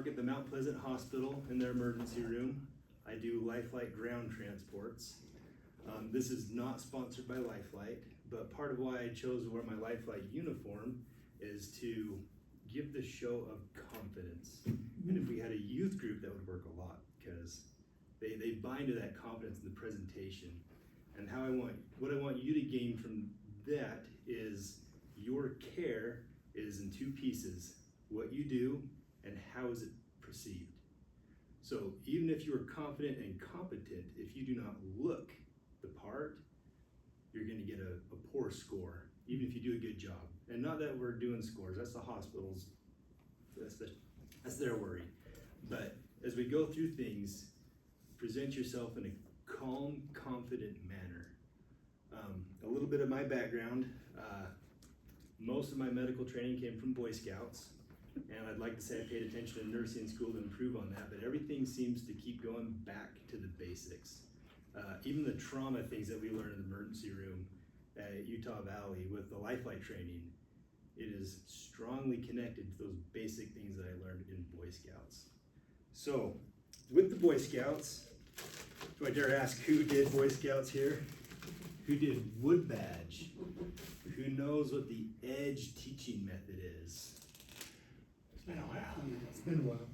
work at the Mount Pleasant Hospital in their emergency room. I do Lifelight ground transports. This is not sponsored by Lifelight, but part of why I chose to wear my Lifelight uniform is to give the show of confidence. And if we had a youth group, that would work a lot, because they bind to that confidence in the presentation. And what I want you to gain from that is your care is in two pieces: what you do and how is it perceived. So even if you are confident and competent, if you do not look the part, you're gonna get a poor score, even if you do a good job. And not that we're doing scores, that's the hospital's, that's their worry. But as we go through things, present yourself in a calm, confident manner. A little bit of my background, most of my medical training came from Boy Scouts, and I'd like to say I paid attention to nursing school to improve on that, but everything seems to keep going back to the basics. Even the trauma things that we learn in the emergency room at Utah Valley with the Lifelight training, it is strongly connected to those basic things that I learned in Boy Scouts. So, with the Boy Scouts, do I dare ask who did Boy Scouts here? Who did Wood Badge? Who knows what the EDGE teaching method is? It's been a while. It's been a while.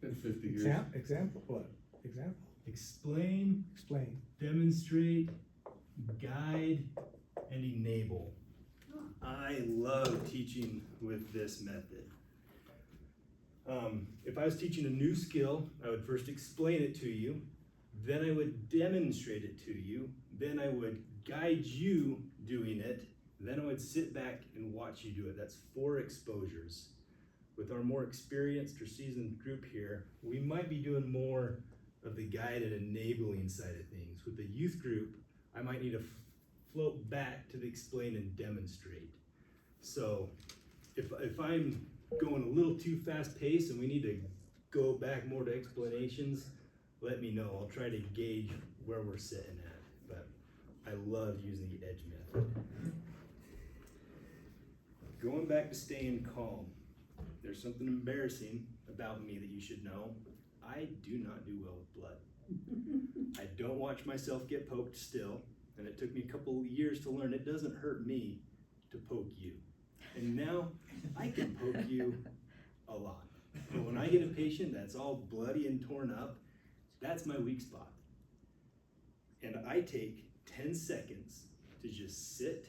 Been 50 years. Example, what? Example? Explain, Explain. demonstrate, guide, and enable. I love teaching with this method. If I was teaching a new skill, I would first explain it to you, then I would demonstrate it to you, then I would guide you doing it, then I would sit back and watch you do it. That's 4 exposures. With our more experienced or seasoned group here, we might be doing more of the guide and enabling side of things. With the youth group, I might need to float back to the explain and demonstrate. So if I'm going a little too fast paced and we need to go back more to explanations, let me know. I'll try to gauge where we're sitting at, but I love using the EDGE method. Going back to staying calm, there's something embarrassing about me that you should know. I do not do well with blood. I don't watch myself get poked still, and it took me a couple of years to learn it doesn't hurt me to poke you. And now I can poke you a lot. But when I get a patient that's all bloody and torn up, that's my weak spot. And I take 10 seconds to just sit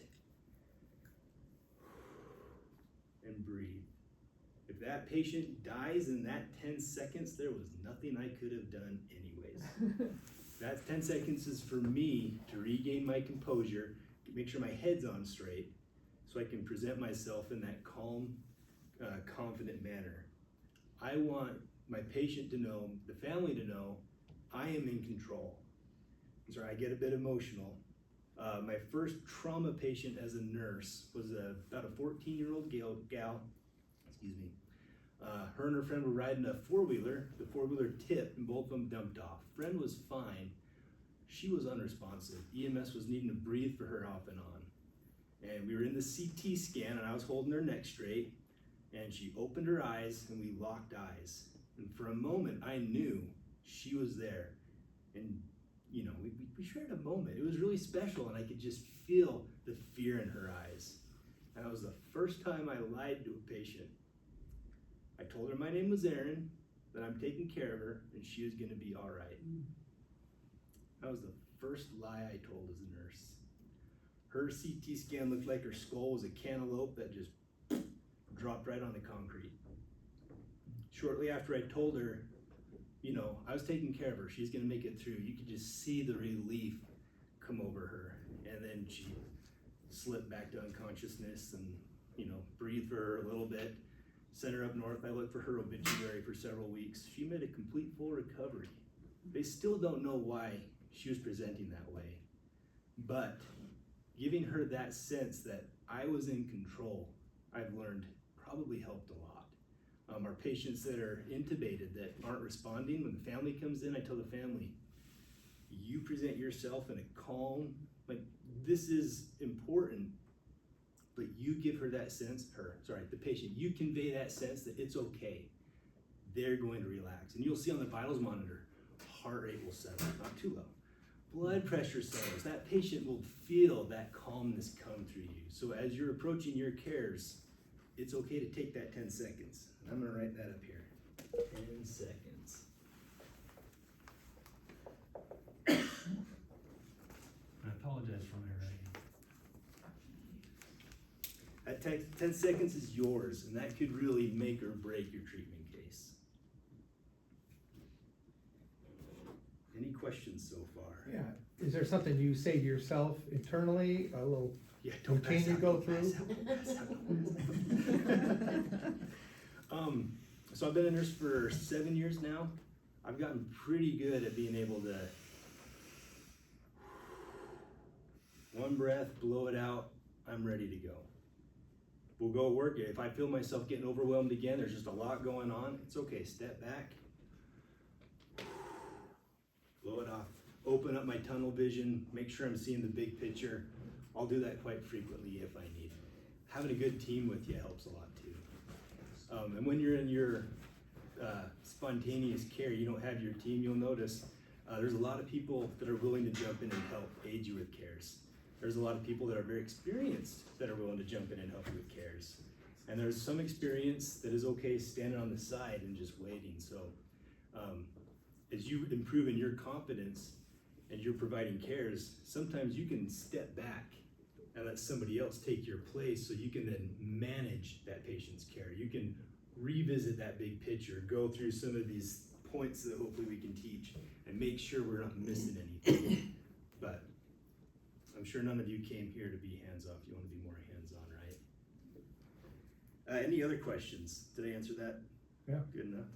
and breathe. If that patient dies in that 10 seconds, there was nothing I could have done anyways. That 10 seconds is for me to regain my composure, make sure my head's on straight, so I can present myself in that calm, confident manner. I want my patient to know, the family to know, I am in control. I'm sorry, I get a bit emotional. My first trauma patient as a nurse was about a 14-year-old gal, excuse me. Her and her friend were riding a four-wheeler. The four-wheeler tipped and both of them dumped off. Friend was fine. She was unresponsive. EMS was needing to breathe for her off and on. And we were in the CT scan and I was holding her neck straight, and she opened her eyes and we locked eyes. And for a moment I knew she was there. And you know, we shared a moment. It was really special, and I could just feel the fear in her eyes. And that was the first time I lied to a patient. I told her my name was Aaron, that I'm taking care of her, and she was gonna be all right. That was the first lie I told as a nurse. Her CT scan looked like her skull was a cantaloupe that just dropped right on the concrete. Shortly after I told her, you know, I was taking care of her, she's gonna make it through, you could just see the relief come over her. And then she slipped back to unconsciousness and, you know, breathed for her a little bit. Sent her up north. I looked for her obituary for several weeks. She made a complete full recovery. They still don't know why she was presenting that way. But giving her that sense that I was in control, I've learned probably helped a lot. Our patients that are intubated that aren't responding, when the family comes in, I tell the family, you present yourself in a calm, like this is important, but you give her that sense, the patient, you convey that sense that it's okay. they're going to relax. And you'll see on the vitals monitor, heart rate will settle, not too low. Blood pressure settles. That patient will feel that calmness come through you. So as you're approaching your cares, it's okay to take that 10 seconds. And I'm gonna write that up here. 10 seconds. I apologize for my writing. That 10 seconds is yours, and that could really make or break your treatment case. Any questions so far? Yeah, is there something you say to yourself internally, a little Yeah, routine you go through? So I've been a nurse for 7 years now. I've gotten pretty good at being able to one breath, blow it out, I'm ready to go. We'll go work it. If I feel myself getting overwhelmed again, there's just a lot going on, it's okay, step back, blow it off, open up my tunnel vision, make sure I'm seeing the big picture. I'll do that quite frequently if I need. Having a good team with you helps a lot too. And when you're in your spontaneous care, you don't have your team, you'll notice there's a lot of people that are willing to jump in and help aid you with cares. There's a lot of people that are very experienced that are willing to jump in and help you with cares. And there's some experience that is okay standing on the side and just waiting. So as you improve in your confidence and you're providing cares, sometimes you can step back and let somebody else take your place so you can then manage that patient's care. You can revisit that big picture, go through some of these points that hopefully we can teach and make sure we're not missing anything. But I'm sure none of you came here to be hands-off. You want to be more hands-on, right? Any other questions? Did I answer that? Yeah. Good enough.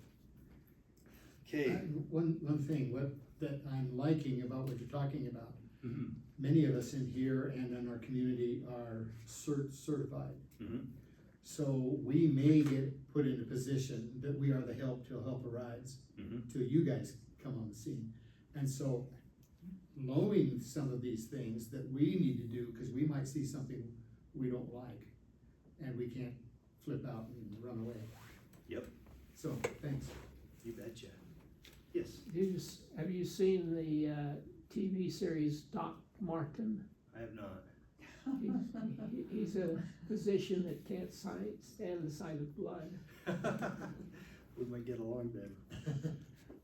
Okay. One thing that I'm liking about what you're talking about, Mm-hmm. many of us in here and in our community are certified. Mm-hmm. So we may get put in a position that we are the help till help arrives, Mm-hmm. till you guys come on the scene. And so knowing some of these things that we need to do, because we might see something we don't like and we can't flip out and run away. Yep. So, thanks. You betcha. Yes. Have you seen the TV series Doc Martin? I have not. He's a physician that can't stand the sight of blood. We might get along then.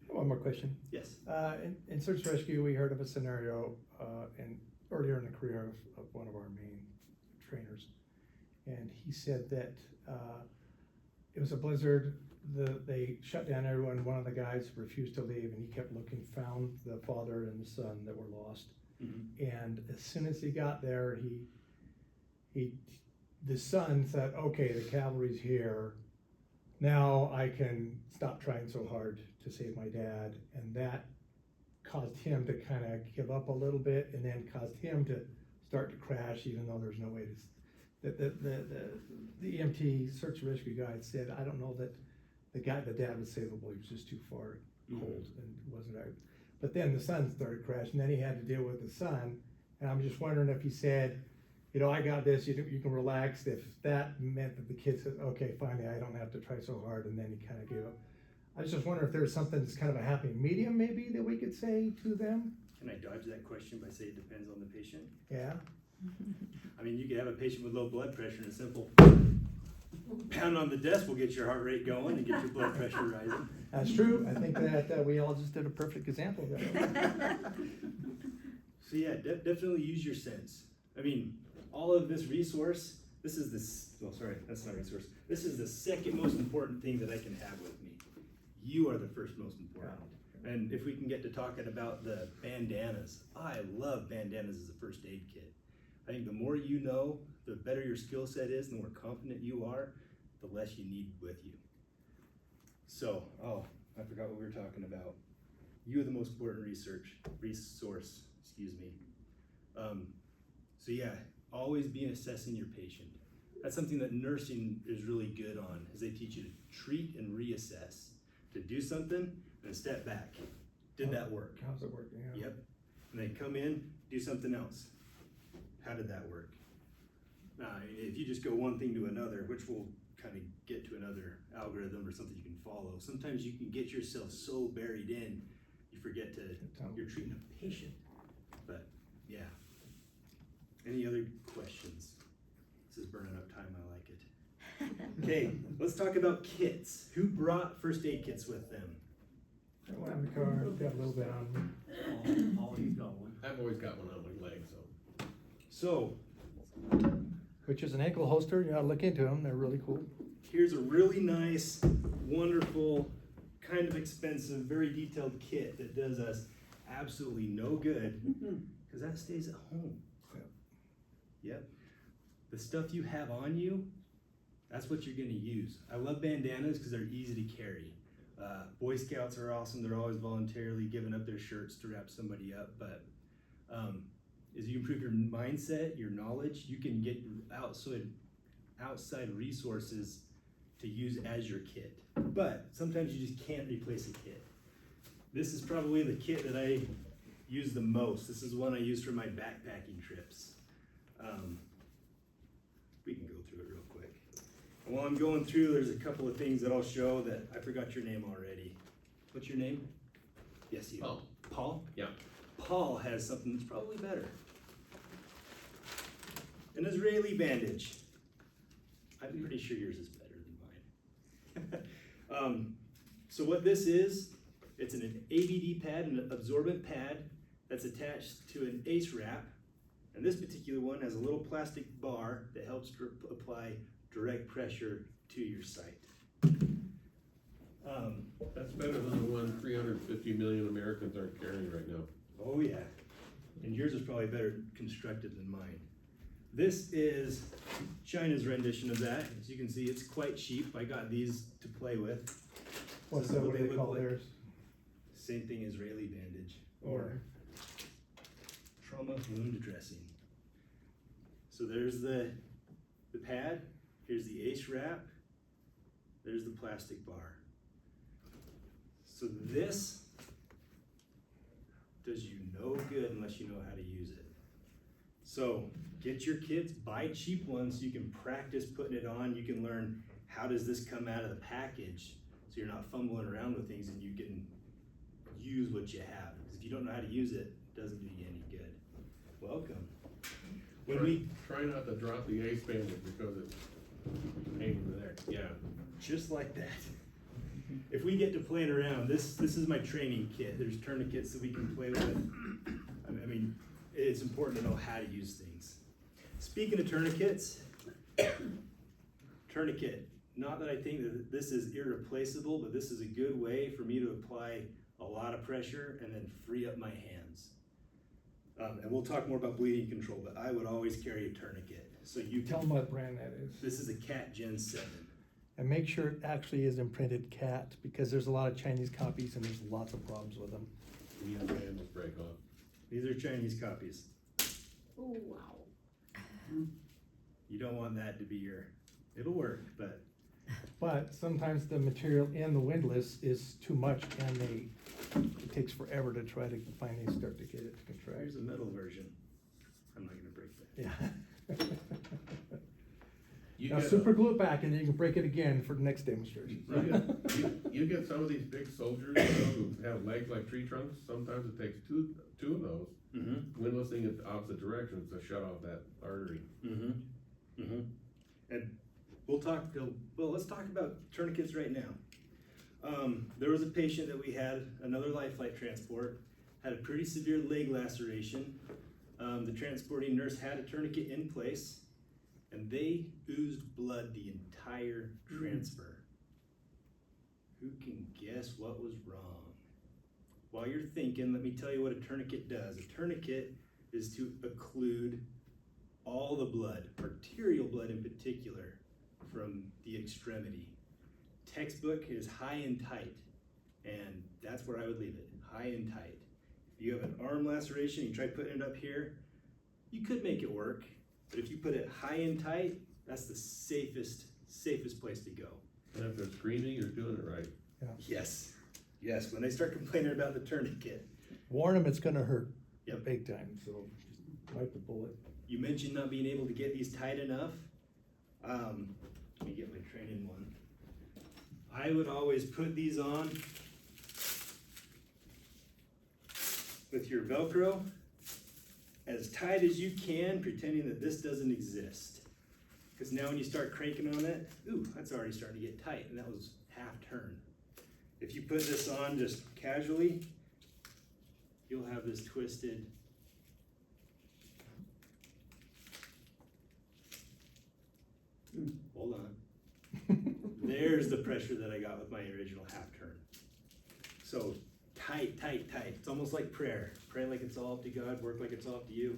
One more question. Yes. In search and rescue, we heard of a scenario earlier in the career of one of our main trainers. And he said that it was a blizzard, they shut down everyone, one of the guys refused to leave, and he kept looking, found the father and the son that were lost. Mm-hmm. And as soon as he got there, the son said, okay, the cavalry's here, now I can stop trying so hard to save my dad. And that caused him to kind of give up a little bit, and then caused him to start to crash, even though there's no way to. The EMT search and rescue guide said, I don't know that the dad was savable, he was just too far cold and wasn't right. But then the son started crashing, then he had to deal with the son, and I'm just wondering if he said, you know, I got this, you can relax, if that meant that the kid said, okay, finally, I don't have to try so hard, and then he kind of gave up. I was just wondering if there's something that's kind of a happy medium maybe that we could say to them? Can I dodge that question by saying it depends on the patient? Yeah? I mean, you could have a patient with low blood pressure and a simple pound on the desk will get your heart rate going and get your blood pressure rising. That's true, I think that we all just did a perfect example of that. So yeah, definitely use your sense. I mean, all of this resource, this is that's not a resource. This is the second most important thing that I can have with me. You are the first most important. And if we can get to talking about the bandanas, I love bandanas as a first aid kit. I think the more you know, the better your skill set is, the more confident you are, the less you need with you. So, I forgot what we were talking about. You are the most important resource, excuse me. So yeah, always be assessing your patient. That's something that nursing is really good on, is they teach you to treat and reassess. To do something, and then step back. Did that work? How's it working? Yeah. Yep. And then come in, do something else. How did that work? If you just go one thing to another, which will kind of get to another algorithm or something you can follow. Sometimes you can get yourself so buried in, you forget to, you're treating a patient. But yeah. Any other questions? This is burning up time, I like it. Okay, let's talk about kits. Who brought first aid kits with them? I went in the car, got a little bit on me. Always got one. I've always got one on my leg, so. So, Which is an ankle holster, you gotta look into them, they're really cool. here's a really nice, wonderful, kind of expensive, very detailed kit that does us absolutely no good, because that stays at home. Yep. The stuff you have on you, that's what you're gonna use. I love bandanas because they're easy to carry. Boy Scouts are awesome, they're always voluntarily giving up their shirts to wrap somebody up, but as you improve your mindset, your knowledge, you can get outside resources to use as your kit. But sometimes you just can't replace a kit. This is probably the kit that I use the most. This is one I use for my backpacking trips. We can go through it real quick. And while I'm going through, there's a couple of things that I'll show that I forgot your name already. What's your name? Yes, you. Paul. Paul? Yeah. Paul has something that's probably better. An Israeli bandage. I'm pretty sure yours is better than mine. So what this is, it's an ABD pad, an absorbent pad that's attached to an ACE wrap. And this particular one has a little plastic bar that helps apply direct pressure to your site. That's better than the one 350 million Americans are carrying right now. Oh yeah, and yours is probably better constructed than mine. This is China's rendition of that. As you can see, it's quite cheap. I got these to play with. What's This is that, what do they look call like. theirs? Same thing, Israeli bandage or trauma wound dressing. So there's the pad, here's the ACE wrap, there's the plastic bar. So this does you no good unless you know how to use it. So get your kits, buy cheap ones so you can practice putting it on. You can learn how does this come out of the package so you're not fumbling around with things and you can use what you have. Because if you don't know how to use it, it doesn't do you any good. Welcome. When we Try not to drop the ace bandage because it's hanging there. Yeah. just like that. If we get to playing around, this is my training kit. There's tourniquets that we can play with. I mean, it's important to know how to use things. Speaking of tourniquets, tourniquet. Not that I think that this is irreplaceable, but this is a good way for me to apply a lot of pressure and then free up my hands. And we'll talk more about bleeding control, but I would always carry a tourniquet. So you Tell them what brand that is. This is a Cat Gen 7. And make sure it actually is imprinted cat, because there's a lot of Chinese copies and there's lots of problems with them. These handles break off. These are Chinese copies. Oh, wow. You don't want that to be it'll work, but But sometimes the material in the windlass is too much and it takes forever to try to finally start to get it to contract. here's a metal version. I'm not gonna break that. Yeah. You Now get super glue it back and then you can break it again for the next demonstration. you get some of these big soldiers, who have legs like tree trunks. Sometimes it takes two of those. Mm-hmm. Windlassing in the opposite direction to shut off that artery. Mm-hmm. Mm-hmm. And let's talk about tourniquets right now. There was a patient that we had, another life flight transport, had a pretty severe leg laceration. The transporting nurse had a tourniquet in place and they oozed blood the entire transfer. Who can guess what was wrong? While you're thinking, let me tell you what a tourniquet does. A tourniquet is to occlude all the blood, arterial blood in particular, from the extremity. Textbook is high and tight, and that's where I would leave it, high and tight. If you have an arm laceration, you try putting it up here, you could make it work, but if you put it high and tight, that's the safest place to go. And if they're screaming, you're doing it right. Yes, when they start complaining about the tourniquet. Warn them it's gonna hurt. Yep. Big time, so just wipe the bullet. You mentioned not being able to get these tight enough. Let me get my training one. I would always put these on with your Velcro as tight as you can, pretending that this doesn't exist. Because now when you start cranking on it, ooh, that's already starting to get tight, and that was half turn. If you put this on just casually, you'll have this twisted. Hold on. There's the pressure that I got with my original half turn. So tight, tight, tight. It's almost like prayer. Pray like it's all up to God, work like it's all up to you.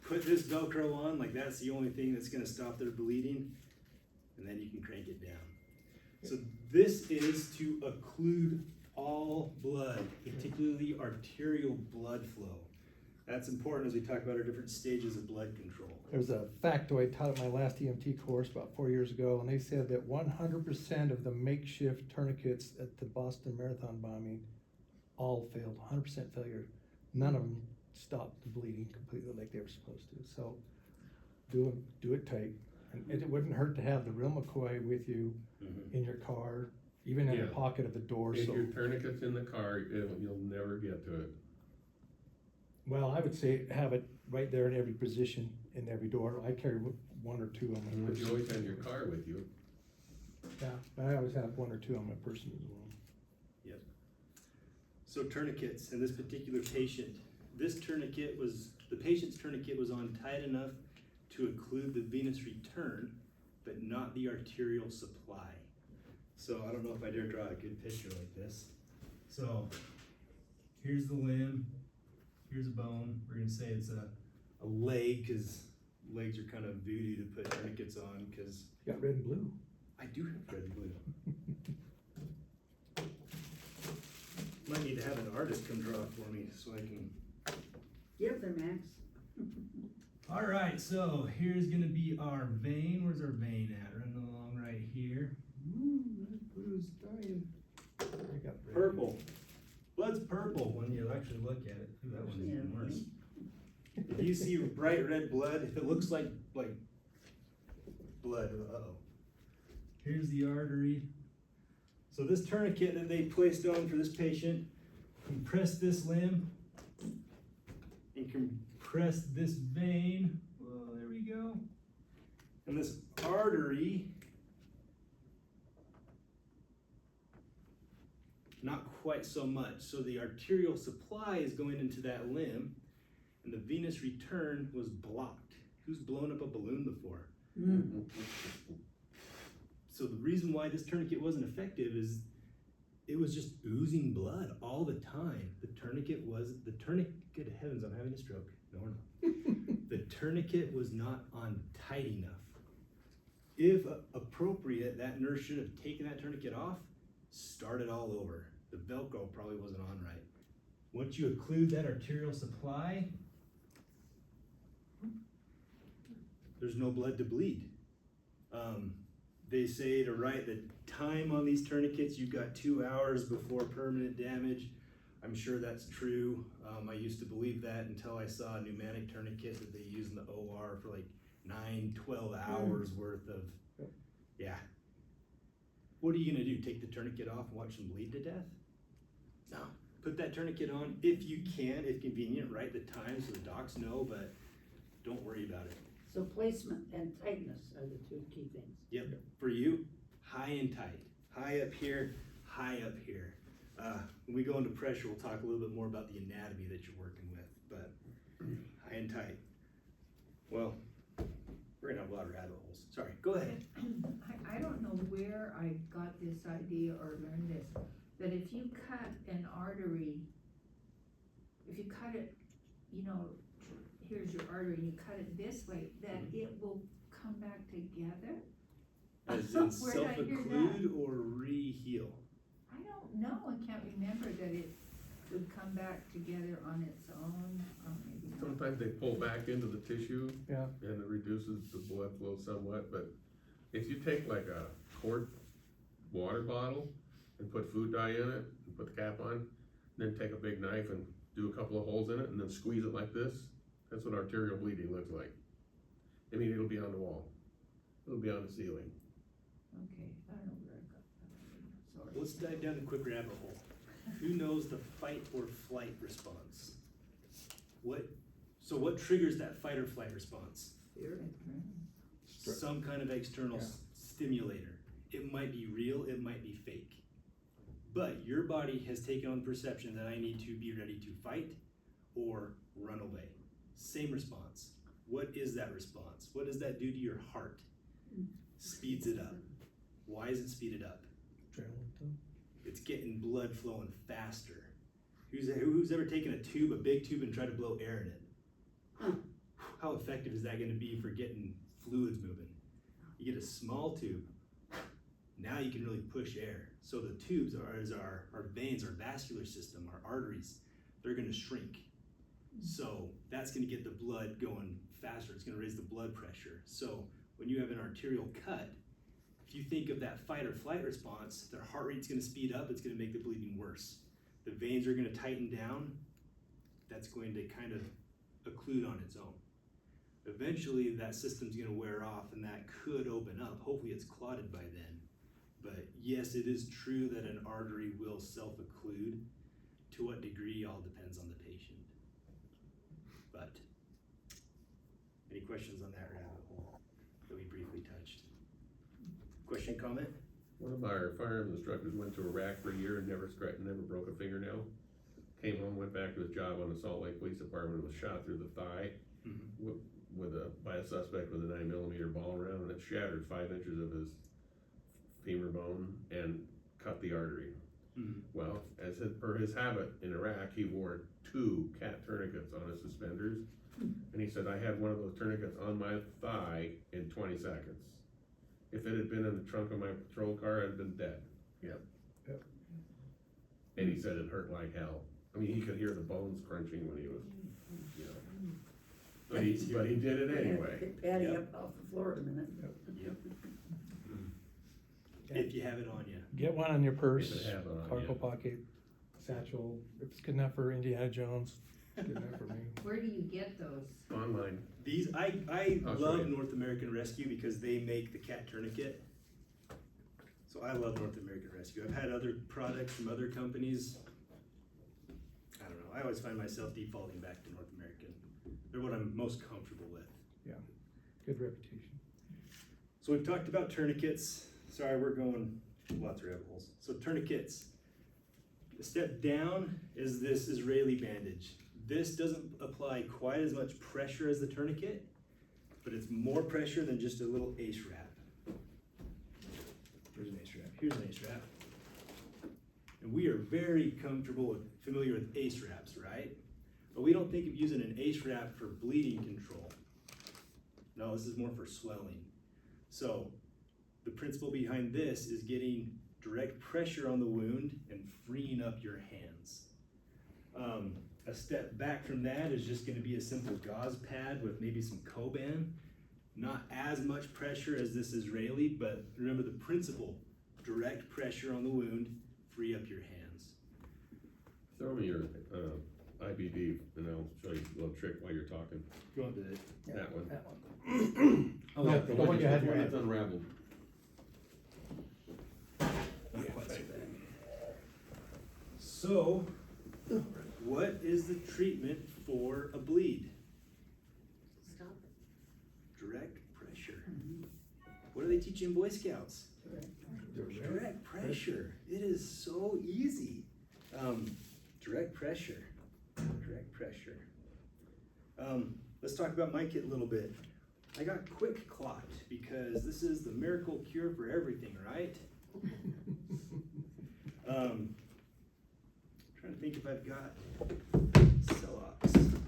Put this Velcro on, like that's the only thing that's gonna stop their bleeding, and then you can crank it down. So this is to occlude all blood, particularly arterial blood flow. That's important as we talk about our different stages of blood control. There's a factoid taught at my last EMT course about 4 years ago, and they said that 100% of the makeshift tourniquets at the Boston Marathon bombing all failed, 100% failure. None of them stopped the bleeding completely like they were supposed to. So do it tight. And it wouldn't hurt to have the real McCoy with you in your car, even in the Yeah. pocket of the door. If So, your tourniquet's in the car, you'll never get to it. well, I would say have it right there in every position in every door. I carry one or two on my But you person. always have your car with you. Yeah, but I always have one or two on my person as well. So tourniquets, and this particular patient, the patient's tourniquet was on tight enough to occlude the venous return, but not the arterial supply. So I don't know if I dare draw a good picture like this. So here's the limb, here's a bone. We're gonna say it's a leg, cause legs are kind of voodoo to put tourniquets on, cause You got red and blue. I do have red and blue. Might need to have an artist come draw it for me so I can. Get up there, Max. All right, so here's gonna be our vein. Where's our vein at? Running along right here. Ooh, that blue's dying. I got red. Purple. Blood's purple when you actually look at it. Ooh, that one's even worse. If you see bright red blood, if it looks like blood, uh-oh. Here's the artery. So this tourniquet that they placed on for this patient compressed this limb and compressed this vein. Well, there we go. And this artery, not quite so much. So the arterial supply is going into that limb, and the venous return was blocked. Who's blown up a balloon before? So the reason why this tourniquet wasn't effective is it was just oozing blood all the time. The tourniquet, heavens, I'm having a stroke. No, we're not. The tourniquet was not on tight enough. If appropriate, that nurse should have taken that tourniquet off, started all over. The Velcro probably wasn't on right. Once you occlude that arterial supply, there's no blood to bleed. They say to write the time on these tourniquets, you've got 2 hours before permanent damage. I'm sure that's true. I used to believe that until I saw a pneumatic tourniquet that they use in the OR for like 9-12 hours worth of, yeah. What are you gonna do, take the tourniquet off and watch them bleed to death? No, put that tourniquet on if you can, if convenient, write the time so the docs know, but don't worry about it. So placement and tightness are the two key things. Yep, for you, high and tight. High up here, high up here. When we go into pressure, we'll talk a little bit more about the anatomy that you're working with, but high and tight. Well, we're gonna have a lot of rabbit holes. Sorry, go ahead. I don't know where I got this idea or learned this, that if you cut an artery, if you cut it, you know, here's your artery, and you cut it this way, that it will come back together? As in Where did I hear self-occlude or re-heal? I don't know, I can't remember that it would come back together on its own, or maybe not. Sometimes they pull back into the tissue. Yeah. And it reduces the blood flow somewhat, but if you take like a quart water bottle and put food dye in it, and put the cap on, then take a big knife and do a couple of holes in it and then squeeze it like this, that's what arterial bleeding looks like. I mean, it'll be on the wall. It'll be on the ceiling. Okay, I don't know where I got that. Sorry. Let's dive down a quick rabbit hole. Who knows the fight or flight response? So what triggers that fight or flight response? Fear. Some kind of external stimulator. It might be real, it might be fake. But your body has taken on the perception that I need to be ready to fight or run away. Same response. What is that response? What does that do to your heart? Speeds it up. Why is it speeded up? Adrenaline. It's getting blood flowing faster. Who's ever taken a big tube, and tried to blow air in it? How effective is that gonna be for getting fluids moving? You get a small tube, now you can really push air. So the tubes our veins, our vascular system, our arteries, they're gonna shrink. So that's gonna get the blood going faster, it's gonna raise the blood pressure. So when you have an arterial cut, if you think of that fight or flight response, their heart rate's gonna speed up, it's gonna make the bleeding worse. The veins are gonna tighten down, that's going to kind of occlude on its own. Eventually that system's gonna wear off and that could open up. Hopefully it's clotted by then. But yes, it is true that an artery will self-occlude. To what degree all depends on the patient. But any questions on that rabbit hole that we briefly touched? Question, comment? One of our firearms instructors went to Iraq for a year and never broke a fingernail. Came home, went back to his job on the Salt Lake Police Department, and was shot through the thigh by a suspect with a 9mm ball round, and it shattered 5 inches of his femur bone and cut the artery. Well, per his habit in Iraq, he wore 2 cat tourniquets on his suspenders, and he said, I had one of those tourniquets on my thigh in 20 seconds. If it had been in the trunk of my patrol car, I'd have been dead. Yep. And he said it hurt like hell. I mean, he could hear the bones crunching when he was, you know. But he did it anyway. Patty Yep. up off the floor a minute. Yep. If you have it on you. Get one on your purse, If it have it on cargo you. pocket, satchel. If it's good enough for Indiana Jones, it's good enough for me. Where do you get those? Online. These, I I'll show love you. North American Rescue because they make the cat tourniquet. So I love North American Rescue. I've had other products from other companies. I don't know, I always find myself defaulting back to North American. They're what I'm most comfortable with. Good reputation. So we've talked about tourniquets. Sorry, we're going lots of rabbit holes. So tourniquets. The step down is this Israeli bandage. This doesn't apply quite as much pressure as the tourniquet, but it's more pressure than just a little ace wrap. Here's an ace wrap. Here's an ace wrap. And we are very familiar with ace wraps, right? But we don't think of using an ace wrap for bleeding control. No, this is more for swelling. So the principle behind this is getting direct pressure on the wound and freeing up your hands. A step back from that is just gonna be a simple gauze pad with maybe some Coban. Not as much pressure as this Israeli, but remember the principle, direct pressure on the wound, free up your hands. Throw me your IBD and I'll show you a little trick while you're talking. Go on to the, That one. That one. Oh, No, the one you had in your it's hand. unraveled. So, what is the treatment for a bleed? Stop it. Direct pressure. What do they teach you in Boy Scouts? Direct pressure. It is so easy. Direct pressure. Direct pressure. Let's talk about my kit a little bit. I got quick clot because this is the miracle cure for everything, right? Trying to think if I've got Celox.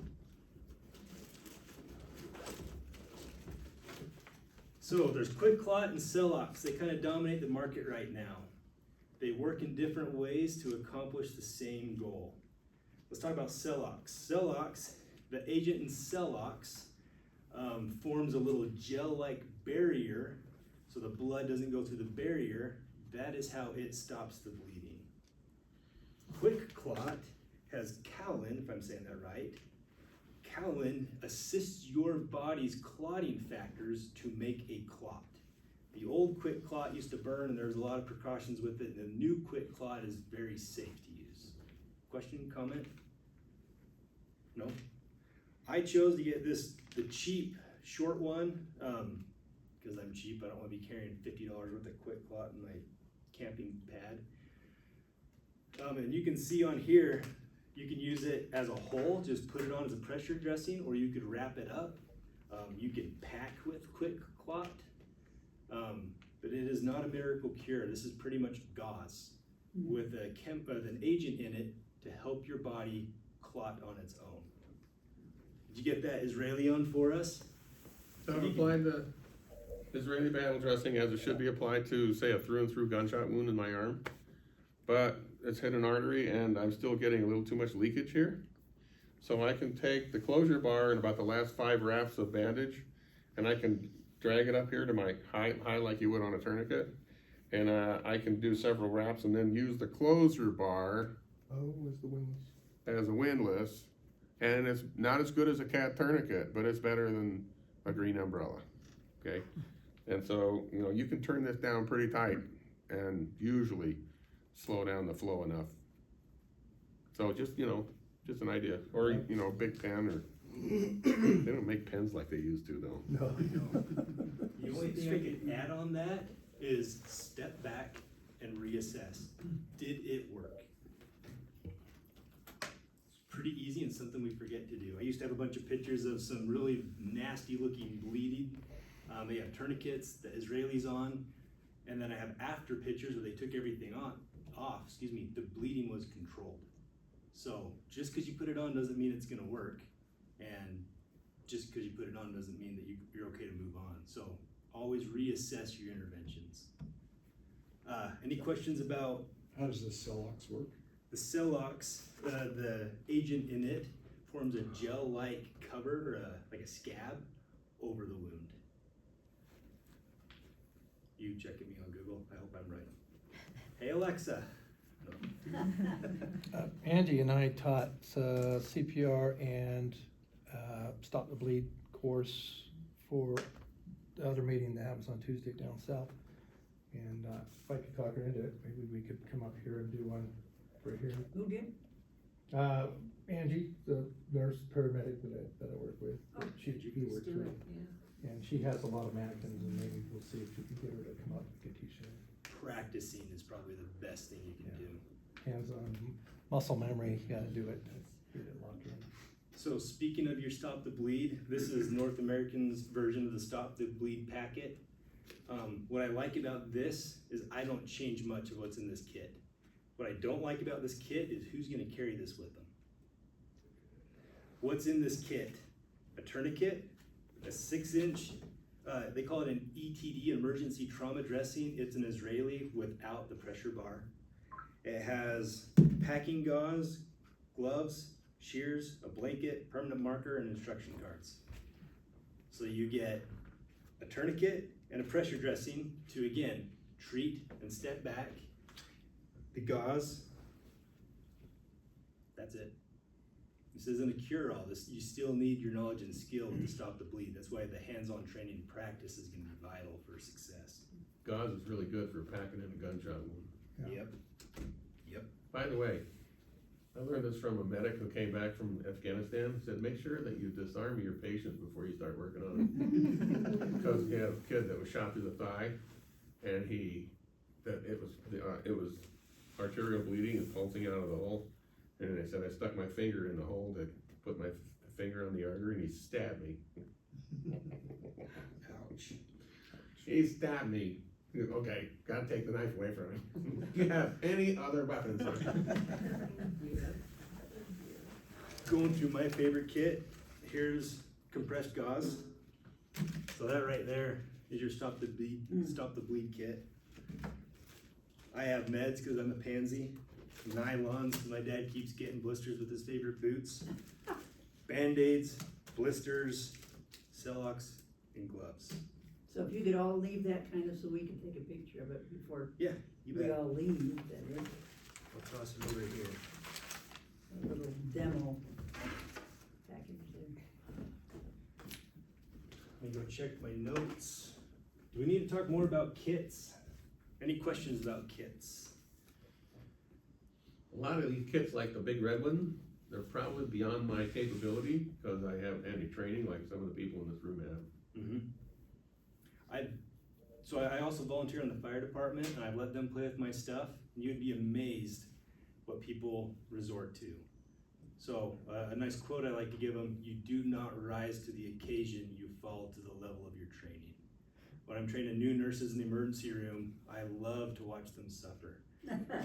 So there's quick clot and Celox. They kind of dominate the market right now. They work in different ways to accomplish the same goal. Let's talk about Celox. Celox, the agent in Celox, forms a little gel-like barrier so the blood doesn't go through the barrier. That is how it stops the bleeding. Quick clot has Calin, if I'm saying that right. Calin assists your body's clotting factors to make a clot. The old quick clot used to burn and there was a lot of precautions with it. The new quick clot is very safe to use. Question, comment? No? I chose to get the cheap, short one, because I'm cheap. I don't want to be carrying $50 worth of quick clot in my camping pad. And you can see on here, you can use it as a whole, just put it on as a pressure dressing, or you could wrap it up. You can pack with quick clot, but it is not a miracle cure. This is pretty much gauze with an agent in it to help your body clot on its own. Did you get that Israeli on for us? So I've applied the Israeli battle dressing as it should be applied to, say, a through and through gunshot wound in my arm. But it's hit an artery and I'm still getting a little too much leakage here. So I can take the closure bar and about the last 5 wraps of bandage, and I can drag it up here to my high like you would on a tourniquet. And I can do several wraps and then use the closure bar as a windlass. And it's not as good as a cat tourniquet, but it's better than a green umbrella, okay? And so, you know, you can turn this down pretty tight and usually slow down the flow enough. So just, you know, just an idea, or, you know, a big pen, or, they don't make pens like they used to though. No. The only thing I could add on that is step back and reassess. Did it work? It's pretty easy and something we forget to do. I used to have a bunch of pictures of some really nasty looking bleeding. They have tourniquets, the Israelis on, and then I have after pictures where they took everything off, the bleeding was controlled. So just because you put it on doesn't mean it's gonna work, and just because you put it on doesn't mean that you're okay to move on. So always reassess your interventions. Any questions about? How does the Celox work? The Celox, the agent in it forms a gel-like cover, or like a scab, over the wound. You checking me on Google? I hope I'm right. Hey Alexa. No. Angie and I taught CPR and Stop the Bleed course for the other meeting that happens on Tuesday down south. And if I could talk her into it, maybe we could come up here and do one right here. Who did? Angie, the nurse paramedic that I work with, Oh, he works do with. it, yeah. And she has a lot of mannequins, and maybe we'll see if we can get her to come up and get teach her. Practicing is probably the best thing you can do. Hands-on muscle memory, you gotta do it to get it locked in. So speaking of your Stop the Bleed, this is North American's version of the Stop the Bleed packet. What I like about this is I don't change much of what's in this kit. What I don't like about this kit is who's gonna carry this with them. What's in this kit? A tourniquet, a 6-inch, they call it an ETD, emergency trauma dressing. It's an Israeli without the pressure bar. It has packing gauze, gloves, shears, a blanket, permanent marker, and instruction cards. So you get a tourniquet and a pressure dressing to, again, treat and step back. The gauze, that's it. This isn't a cure-all. You still need your knowledge and skill to stop the bleed. That's why the hands-on training and practice is gonna be vital for success. Gauze is really good for packing in a gunshot wound. Yeah. Yep. By the way, I learned this from a medic who came back from Afghanistan. He said, make sure that you disarm your patient before you start working on him. Because he had a kid that was shot through the thigh, and it was arterial bleeding and pulsing out of the hole. And I said, I stuck my finger in the hole to put my finger on the artery, and he stabbed me. Ouch. He stabbed me. Okay, gotta take the knife away from him. Do you have any other weapons? Going through my favorite kit, here's compressed gauze. So that right there is your Stop the Bleed kit. I have meds because I'm a pansy. Nylons, because my dad keeps getting blisters with his favorite boots. Band-Aids, blisters, Celox, and gloves. So if you could all leave that kind of, so we can take a picture of it before Yeah, you we bet. all leave, that is, I'll toss it over here. a little demo package there. Let me go check my notes. Do we need to talk more about kits? Any questions about kits? A lot of these kits, like the big red one, they're probably beyond my capability, because I haven't had any training like some of the people in this room have. Mm-hmm. I also volunteer in the fire department, and I've let them play with my stuff. You'd be amazed what people resort to. So a nice quote I like to give them: you do not rise to the occasion, you fall to the level of your training. When I'm training new nurses in the emergency room, I love to watch them suffer.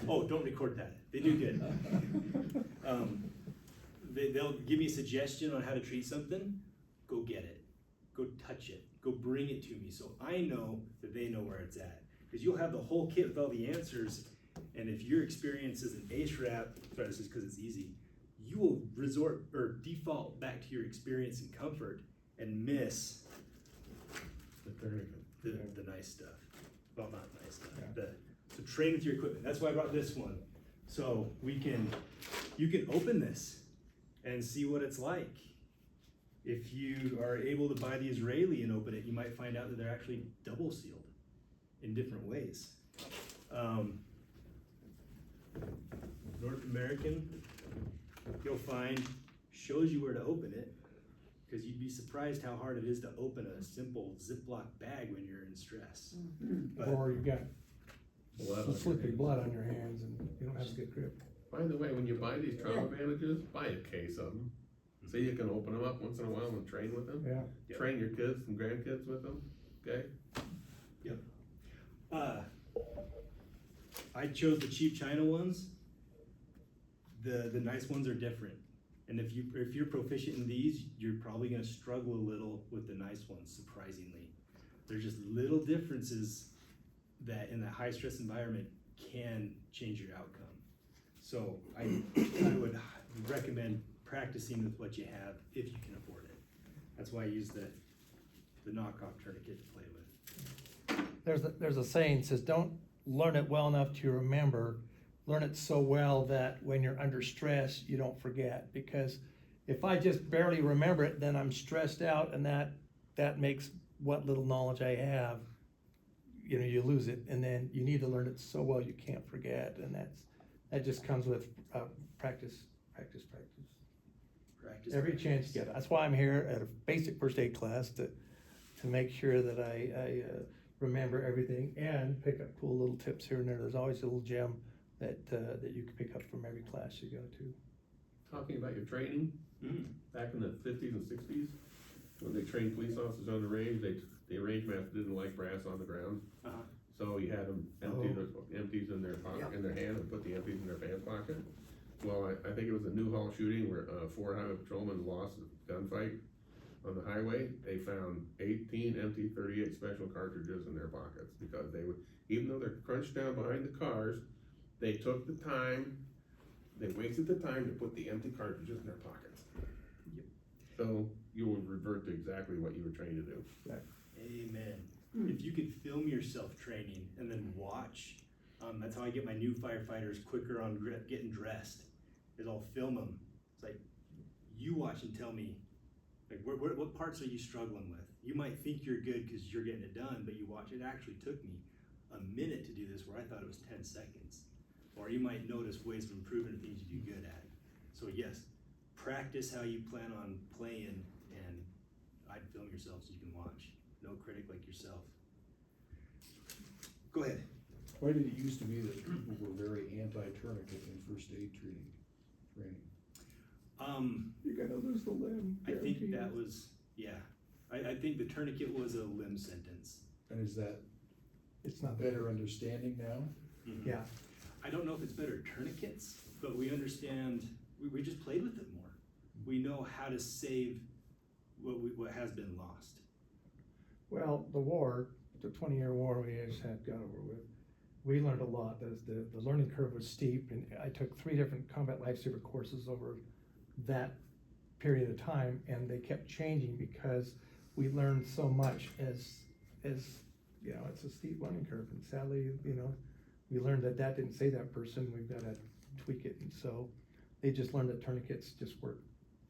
Oh, don't record that. They do good. They'll give me a suggestion on how to treat something. Go get it. Go touch it. Go bring it to me, so I know that they know where it's at. Because you'll have the whole kit with all the answers, and if your experience is an ACE-RAP, sorry, this is because it's easy, you will resort or default back to your experience and comfort and miss the nice stuff. Well, not nice stuff. Yeah. So train with your equipment. That's why I brought this one. So you can open this and see what it's like. If you are able to buy the Israeli and open it, you might find out that they're actually double sealed in different ways. North American, you'll find, shows you where to open it, because you'd be surprised how hard it is to open a simple Ziploc bag when you're in stress. But, Or you've got Blood some on slippy your blood on your hands and you don't have a good grip. By the way, when you buy these trauma bandages, buy a case of them. So you can open them up once in a while and train with them. Yeah. Yep. Train your kids and grandkids with them, okay? I chose the cheap China ones. The nice ones are different. And if you're proficient in these, you're probably gonna struggle a little with the nice ones, surprisingly. There's just little differences that in that high stress environment can change your outcome. So I would recommend practicing with what you have if you can afford it. That's why I use the knockoff tourniquet to play with. There's a saying that says, don't learn it well enough to remember, learn it so well that when you're under stress, you don't forget. Because if I just barely remember it, then I'm stressed out, and that makes what little knowledge I have, you lose it. And then you need to learn it so well you can't forget. And that just comes with practice. Every chance you get. That's why I'm here at a basic first aid class to make sure that I remember everything and pick up cool little tips here and there. There's always a little gem that you can pick up from every class you go to. Talking about your training, back in the 50s and 60s, when they trained police officers on the range, the range master didn't like brass on the ground. Uh-huh. So you had them empty their empties in their pocket, in their hand, and put the empties in their pants pocket. Well, I think it was a Newhall shooting where 4 highway patrolmen lost a gunfight on the highway. They found 18 empty .38 special cartridges in their pockets, because they would, even though they're crunched down behind the cars, they took the time, they wasted the time to put the empty cartridges in their pockets. Yep. So you will revert to exactly what you were trained to do. Amen. If you could film yourself training and then watch, that's how I get my new firefighters quicker on getting dressed, is I'll film them. It's like, you watch and tell me, like, what parts are you struggling with? You might think you're good because you're getting it done, but you watch, it actually took me a minute to do this where I thought it was 10 seconds. Or you might notice ways of improving things you do good at. So yes, practice how you plan on playing, and I'd film yourself so you can watch. No critic like yourself. Go ahead. Why did it used to be that people were very anti-tourniquet in first aid training? You're gonna lose the limb. I think that was, yeah. I think the tourniquet was a limb sentence. And is that It's not better understanding now? Mm-hmm. Yeah. I don't know if it's better tourniquets, but we understand, we just played with it more. We know how to save what has been lost. Well, the war, the 20-year war we just had got over with, we learned a lot. The learning curve was steep, and I took 3 different combat lifesaver courses over that period of time, and they kept changing because we learned so much as it's a steep learning curve, and sadly, we learned that didn't save that person. We've got to tweak it, and so they just learned that tourniquets just work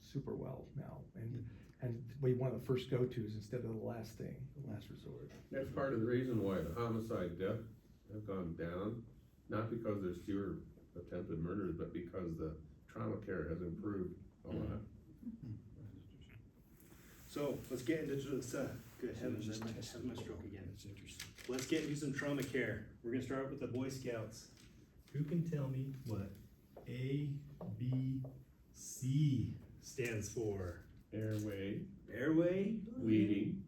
super well now, and And we one of the first go-tos instead of the last thing, the last resort. That's part of the reason why the homicide death have gone down, not because there's fewer attempted murders, but because the trauma care has improved a lot. So let's get into this, good heavens, I have my stroke again. That's interesting. Let's get into some trauma care. We're gonna start with the Boy Scouts. Who can tell me what A, B, C stands for? Airway, Airway? bleeding,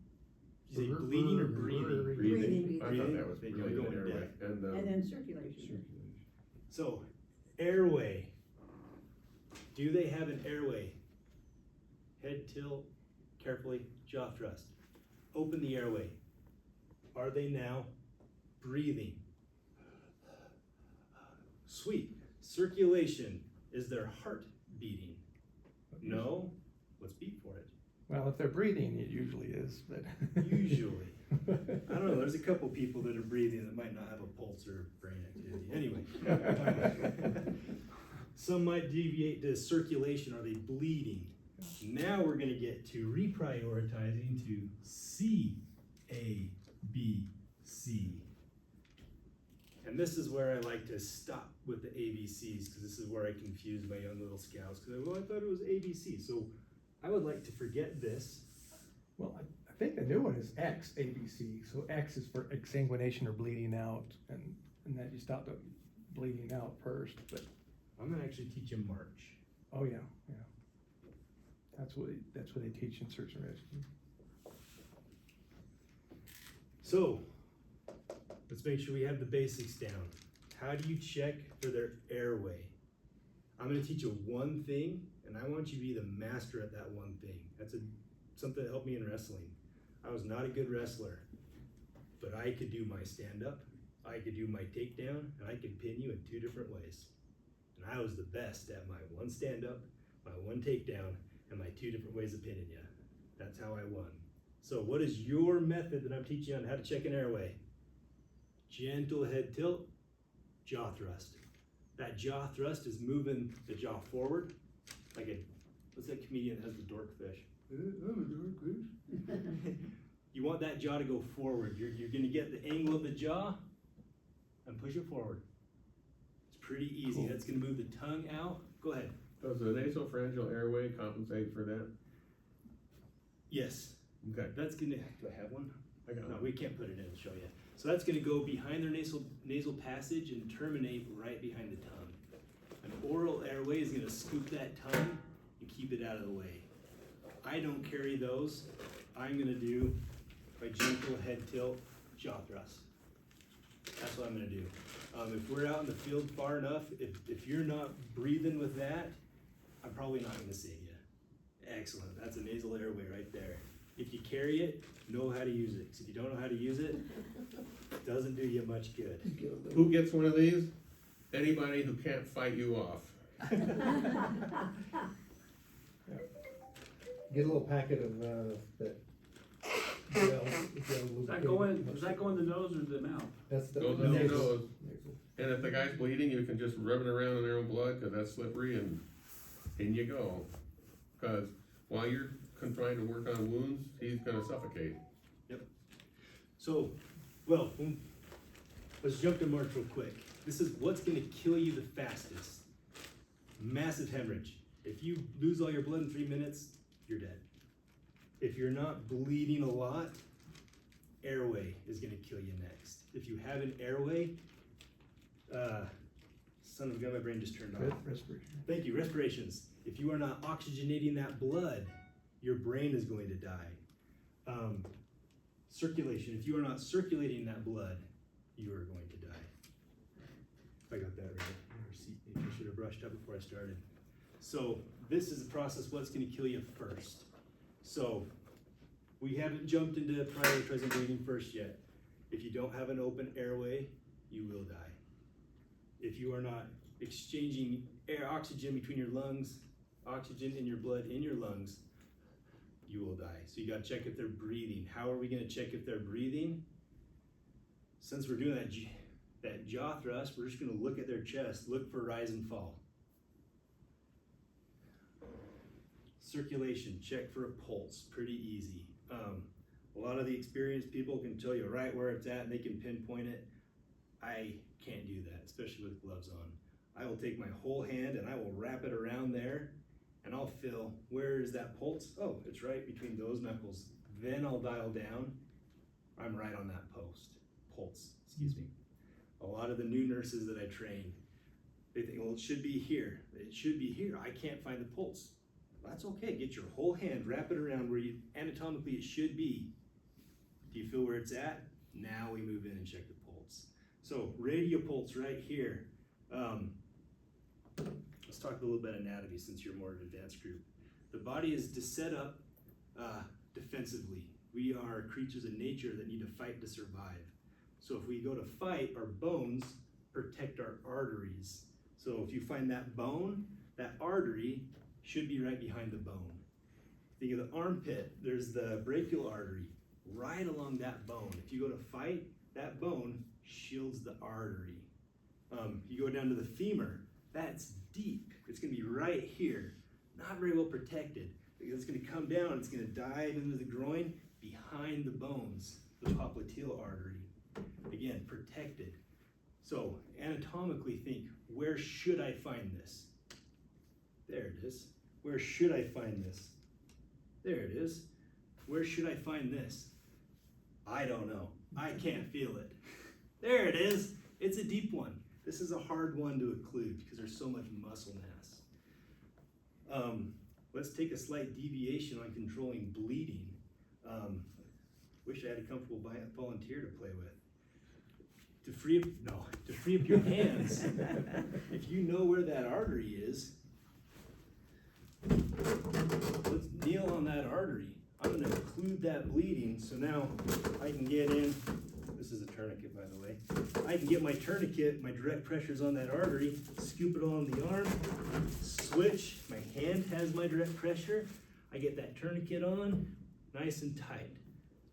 Did you say bleeding or breathing? breathing, I thought Breathing? that was Then really you're the going airway, deaf. and, And then circulation. Circulation. So, airway. Do they have an airway? Head tilt, carefully, jaw thrust. Open the airway. Are they now breathing? Sweet. Circulation. Is their heart beating? No? Let's beat for it. Well, if they're breathing, it usually is, but. Usually. I don't know, there's a couple people that are breathing that might not have a pulse or brain activity. Anyway. Some might deviate to circulation. Are they bleeding? Now we're gonna get to reprioritizing to C, A, B, C. And this is where I like to stop with the ABCs, because this is where I confuse my young little scouts, because I thought it was ABC. So I would like to forget this. Well, I think the new one is X, ABC, so X is for exsanguination or bleeding out, and that you stop the bleeding out first, but, I'm gonna actually teach them March. oh yeah, yeah. That's what they teach in search and rescue. So, let's make sure we have the basics down. How do you check for their airway? I'm gonna teach you one thing, and I want you to be the master at that one thing. That's something that helped me in wrestling. I was not a good wrestler, but I could do my stand-up, I could do my takedown, and I could pin you in 2 different ways. And I was the best at my one stand-up, my one takedown, and my 2 different ways of pinning you. That's how I won. So what is your method that I'm teaching you on how to check an airway? Gentle head tilt, jaw thrust. That jaw thrust is moving the jaw forward, like what's that comedian that has the dork fish? You want that jaw to go forward. You're gonna get the angle of the jaw and push it forward. It's pretty easy. Cool. That's gonna move the tongue out. Go ahead. does the nasopharyngeal airway compensate for that? Yes. Okay, That's gonna, do I have one? I got No, one. we can't put it in and show you. So that's gonna go behind their nasal passage and terminate right behind the tongue. An oral airway is gonna scoop that tongue and keep it out of the way. I don't carry those. I'm gonna do my gentle head tilt, jaw thrust. That's what I'm gonna do. If we're out in the field far enough, if you're not breathing with that, I'm probably not gonna save you. Excellent, that's a nasal airway right there. If you carry it, know how to use it. 'Cause if you don't know how to use it, it doesn't do you much good. Who gets one of these? Anybody who can't fight you off. Get a little packet of, that. Does that go in the nose or the mouth? That's the. Goes in the nasal. nose. And if the guy's bleeding, you can just rub it around in their own blood, cause that's slippery, and in you go. Cause while you're trying to work on wounds, he's gonna suffocate. So, well, let's jump to March real quick. This is what's gonna kill you the fastest. Massive hemorrhage. If you lose all your blood in 3 minutes, you're dead. If you're not bleeding a lot, airway is gonna kill you next. If you have an airway, son of a gun, my brain just turned off. Respiration. Thank you, respirations. If you are not oxygenating that blood, your brain is going to die. Circulation, if you are not circulating that blood, you are going to die. If I got that right. Maybe I should have brushed up before I started. So this is the process, what's gonna kill you first. So we haven't jumped into prioritizing breathing first yet. If you don't have an open airway, you will die. If you are not exchanging oxygen between your lungs, oxygen in your blood in your lungs, you will die. So you gotta check if they're breathing. How are we gonna check if they're breathing? Since we're doing that jaw thrust, we're just gonna look at their chest, look for rise and fall. Circulation, check for a pulse, pretty easy. A lot of the experienced people can tell you right where it's at and they can pinpoint it. I can't do that, especially with gloves on. I will take my whole hand and I will wrap it around there and I'll feel, where is that pulse? Oh, it's right between those knuckles. Then I'll dial down. I'm right on that pulse, excuse me. A lot of the new nurses that I train, they think, well, it should be here. It should be here. I can't find the pulse. That's okay. Get your whole hand, wrap it around where anatomically it should be. Do you feel where it's at? Now we move in and check the pulse. So radial pulse right here. Let's talk a little bit anatomy since you're more an advanced group. The body is set up defensively. We are creatures of nature that need to fight to survive. So if we go to fight, our bones protect our arteries. So if you find that bone, that artery should be right behind the bone. Think of the armpit, there's the brachial artery right along that bone. If you go to fight, that bone shields the artery. You go down to the femur, that's deep. It's gonna be right here, not very well protected. It's gonna come down, it's gonna dive into the groin behind the bones, the popliteal artery. Again, protected. So anatomically think, where should I find this? There it is. Where should I find this? There it is. Where should I find this? I don't know. I can't feel it. There it is. It's a deep one. This is a hard one to occlude because there's so much muscle mass. Let's take a slight deviation on controlling bleeding. Wish I had a comfortable volunteer to play with. To free up your hands, if you know where that artery is, let's kneel on that artery. I'm gonna occlude that bleeding, so now I can get in, this is a tourniquet by the way, I can get my tourniquet, my direct pressure's on that artery, scoop it on the arm, switch, my hand has my direct pressure, I get that tourniquet on, nice and tight.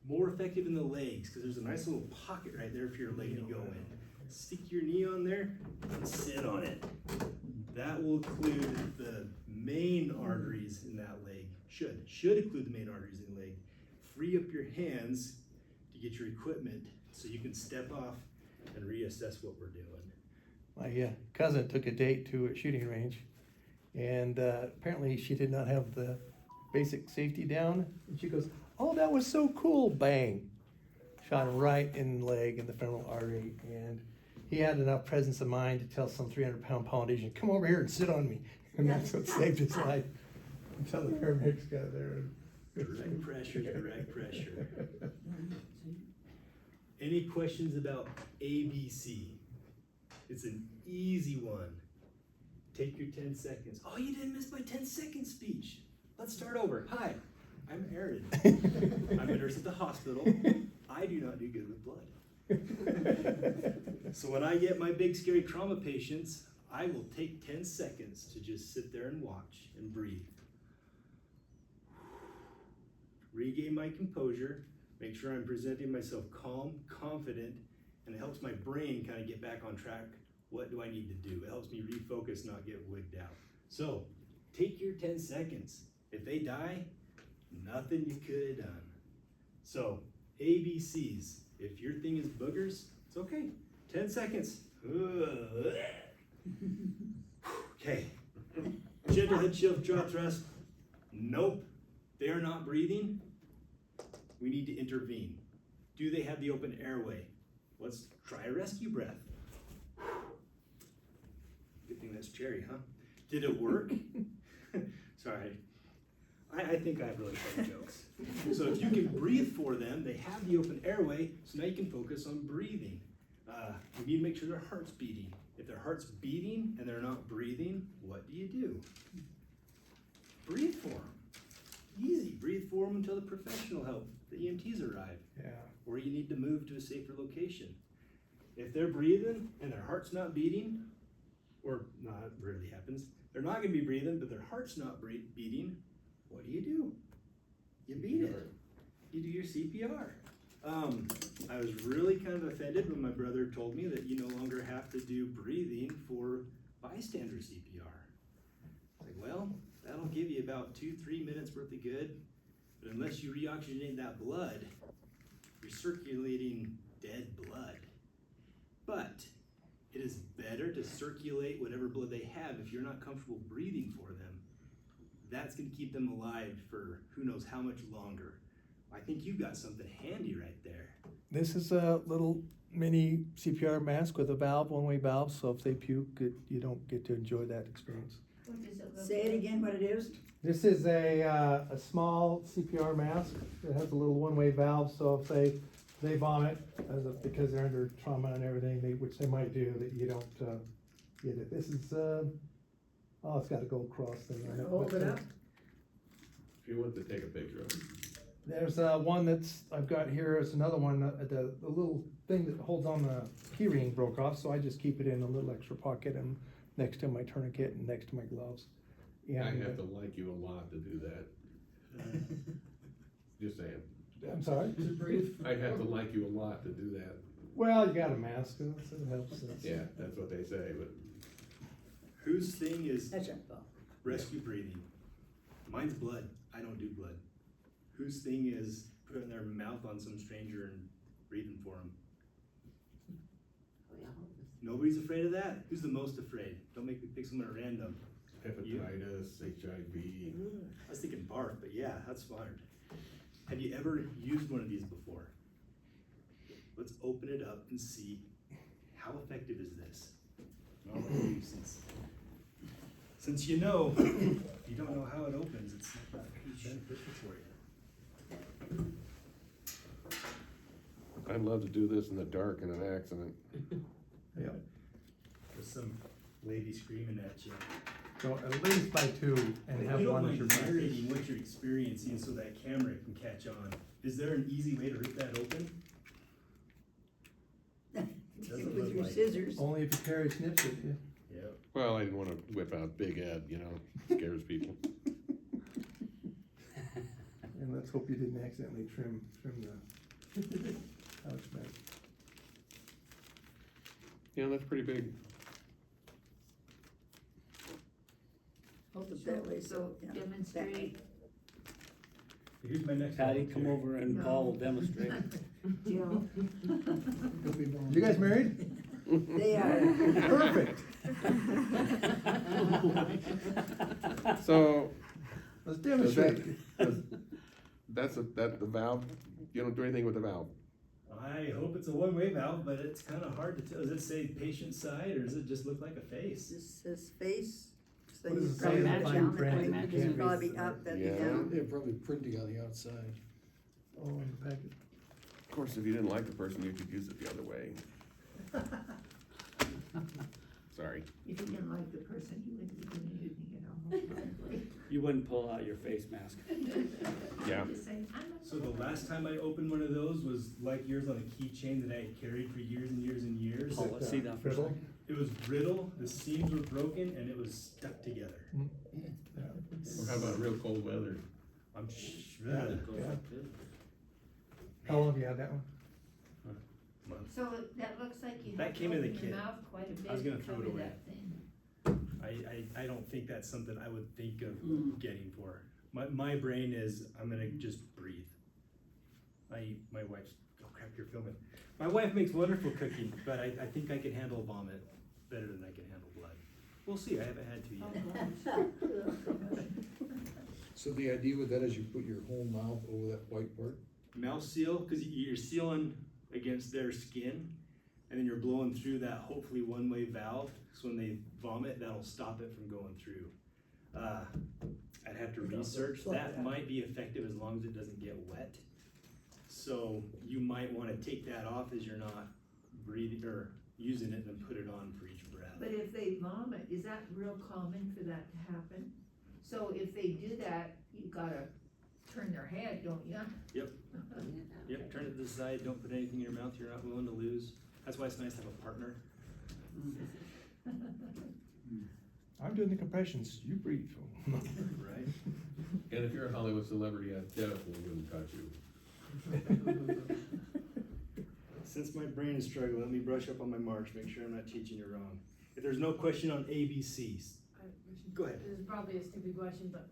More effective in the legs, because there's a nice little pocket right there for your leg to go in. Stick your knee on there and sit on it. That will occlude the main arteries in that leg. Should occlude the main arteries in the leg. Free up your hands to get your equipment so you can step off and reassess what we're doing. My cousin took a date to a shooting range, and apparently she did not have the basic safety down. And she goes, "Oh, that was so cool!" Bang! Shot him right in the leg, in the femoral artery, and he had enough presence of mind to tell some 300-pound Polynesian, "Come over here and sit on me," and that's what saved his life. Until the paramedics got there. Direct pressure, direct pressure. Any questions about ABC? It's an easy one. Take your 10 seconds. Oh, you didn't miss my 10-second speech. Let's start over. Hi, I'm Aaron. I'm a nurse at the hospital. I do not do good with blood. So when I get my big scary trauma patients, I will take 10 seconds to just sit there and watch and breathe. Regain my composure, make sure I'm presenting myself calm, confident, and it helps my brain kind of get back on track. What do I need to do? It helps me refocus, not get wigged out. So take your 10 seconds. If they die, nothing you could have done. So ABCs, if your thing is boogers, it's okay. 10 seconds. Okay. Gentle head shift, jaw thrust. Nope. They are not breathing. We need to intervene. Do they have the open airway? Let's try a rescue breath. Good thing that's cherry, huh? Did it work? Sorry. I think I have really funny jokes. So if you can breathe for them, they have the open airway, so now you can focus on breathing. You need to make sure their heart's beating. If their heart's beating and they're not breathing, what do? Breathe for them. Easy, breathe for them until the professional help, the EMTs arrive. Yeah. Or you need to move to a safer location. If they're breathing and their heart's not beating, or not, it rarely happens, they're not gonna be breathing, but their heart's not beating, what do? You beat it. You do your CPR. I was really kind of offended when my brother told me that you no longer have to do breathing for bystander CPR. Like, well, that'll that'll give you about 2-3 minutes worth of good, but unless you reoxygenate that blood, you're circulating dead blood. But it is better to circulate whatever blood they have if you're not comfortable breathing for them. That's gonna keep them alive for who knows how much longer. I think you've got something handy right there. This is a little mini CPR mask with a valve, one-way valve, so if they puke, you don't get to enjoy that experience. What does it look Say it like? again, what it is? This is a small CPR mask. It has a little one-way valve, so if they vomit, because they're under trauma and everything, which they might do, that you don't get it. This is, it's got a gold cross thing on it. Hold it up. If you want to take a picture of it. There's one I've got here, is another one, the little thing that holds on the key ring broke off, so I just keep it in a little extra pocket and next to my tourniquet and next to my gloves. I And, have to like you a lot to do that. Just saying. I'm sorry? I'd have to like you a lot to do that. Well, you got a mask, so it helps. Yeah, that's what they say, but Whose thing is That's right, Paul. rescue breathing? Mine's blood. I don't do blood. Whose thing is putting their mouth on some stranger and breathing for them? Nobody's afraid of that? Who's the most afraid? Don't make me pick someone at random. hepatitis, HIV. I was thinking barf, but yeah, that's smart. Have you ever used one of these before? Let's open it up and see how effective is this. I'll let you, since you know, if you don't know how it opens, it's not beneficial for you. I'd love to do this in the dark in an accident. Yeah. With some lady screaming at you. So at least buy two and have You don't one at mind your practice. narrating what you're experiencing so that camera can catch on. Is there an easy way to rip that open? Doesn't With look your like it. scissors. Only if you carry snips with you. Yep. Well, I didn't wanna whip out Big Ed, you know, scares people. And let's hope you didn't accidentally trim the pouch back. Yeah, that's pretty big. Hold it that way, so, yeah. Demonstrate, Here's my next Patty, one. come over and Paul will demonstrate. Jill. You guys married? They are. Perfect. So, Let's does that, demonstrate. that the valve, you don't do anything with the valve? I hope it's a one-way valve, but it's kind of hard to tell. Does it say patient side or does it just look like a face? This says face, so What does you it say probably in the put fine down, print? I think You it's can't probably read up, that'd be Yeah. down. They're probably printing on the outside. Oh, in the packet. Of course, if you didn't like the person, you could use it the other way. Sorry. If you didn't like the person, you wouldn't be doing anything at all, probably. You wouldn't pull out your face mask. Yeah. Just saying, I'm not. So the last time I opened one of those was like yours on a keychain that I had carried for years and years and years. Paul, let's see that for a Brittle? second. It was brittle, the seams were broken, and it was stuck together. Or how about real cold weather? I'm How long have you had that one? So that looks like you That have to came in the open kit. your mouth quite a bit I was to gonna throw it cover away. that thing. I don't think that's something I would think of getting for. My brain is, I'm gonna just breathe. My wife's, oh crap, you're filming. My wife makes wonderful cooking, but I think I can handle vomit better than I can handle blood. We'll see, I haven't had to yet. So the idea with that is you put your whole mouth over that white part? Mouth seal, cause you're sealing against their skin, and then you're blowing through that hopefully one-way valve, so when they vomit, that'll stop it from going through. I'd have to research, that might be effective as long as it doesn't get wet. So you might wanna take that off as you're not breathing, or using it, and then put it on for each breath. But if they vomit, is that real common for that to happen? So if they do that, you gotta turn their head, don't you? Yep, turn it to the side, don't put anything in your mouth you're not willing to lose. That's why it's nice to have a partner. I'm doing the compressions, you breathe. Right. And if you're a Hollywood celebrity, I definitely wouldn't touch you. Since my brain is struggling, let me brush up on my marks, make sure I'm not teaching you wrong. If there's no question on ABCs, Go ahead. This is probably a stupid question, but,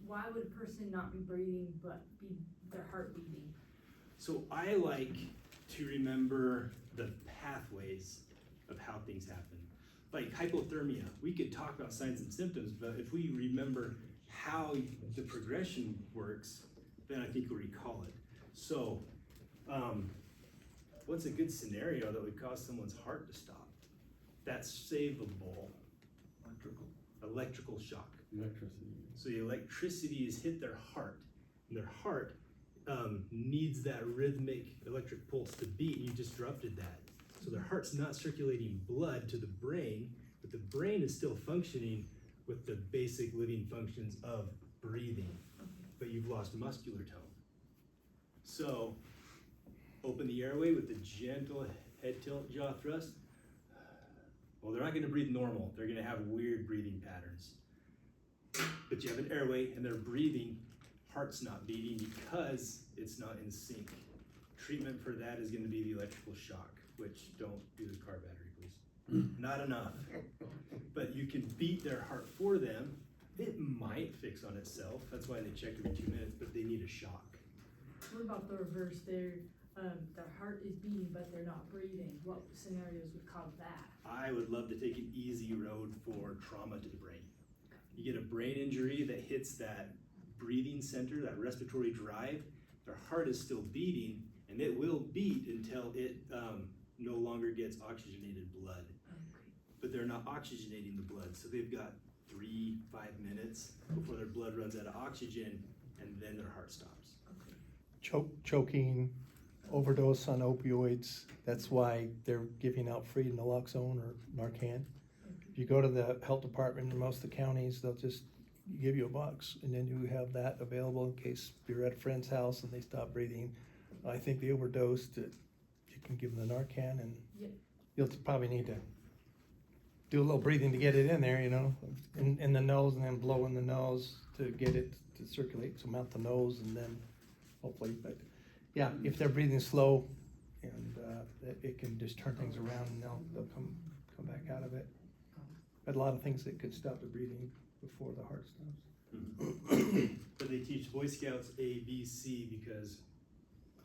why would a person not be breathing but be their heart beating? So I like to remember the pathways of how things happen. Like hypothermia, we could talk about signs and symptoms, but if we remember how the progression works, then I think we'll recall it. So, what's a good scenario that would cause someone's heart to stop? That's savable. Electrical shock. Electricity. So the electricity has hit their heart, and their heart needs that rhythmic electric pulse to beat. You disrupted that. So their heart's not circulating blood to the brain, but the brain is still functioning with the basic living functions of breathing, but you've lost muscular tone. So open the airway with the gentle head tilt, jaw thrust. Well, they're not gonna breathe normal. They're gonna have weird breathing patterns. But you have an airway and they're breathing, heart's not beating because it's not in sync. Treatment for that is gonna be the electrical shock, which don't do the car battery, please. Not enough. But you can beat their heart for them. It might fix on itself. That's why they check every 2 minutes, but they need a shock. What about the reverse? Their heart is beating, but they're not breathing. What scenarios would cause that? I would love to take an easy road for trauma to the brain. You get a brain injury that hits that breathing center, that respiratory drive, their heart is still beating, and it will beat until it no longer gets oxygenated blood. But they're not oxygenating the blood, so they've got 3-5 minutes before their blood runs out of oxygen, and then their heart stops. Choking, overdose on opioids, that's why they're giving out free naloxone or Narcan. If you go to the health department in most of the counties, they'll just give you $1, and then you have that available in case you're at a friend's house and they stop breathing. I think they overdosed, you can give them the Narcan, and you'll probably need to do a little breathing to get it in there, in the nose, and then blow in the nose to get it to circulate, so mouth the nose, and then hopefully, but yeah, if they're breathing slow, and it can just turn things around, and they'll come back out of it. But a lot of things that could stop the breathing before the heart stops. But they teach Boy Scouts ABC because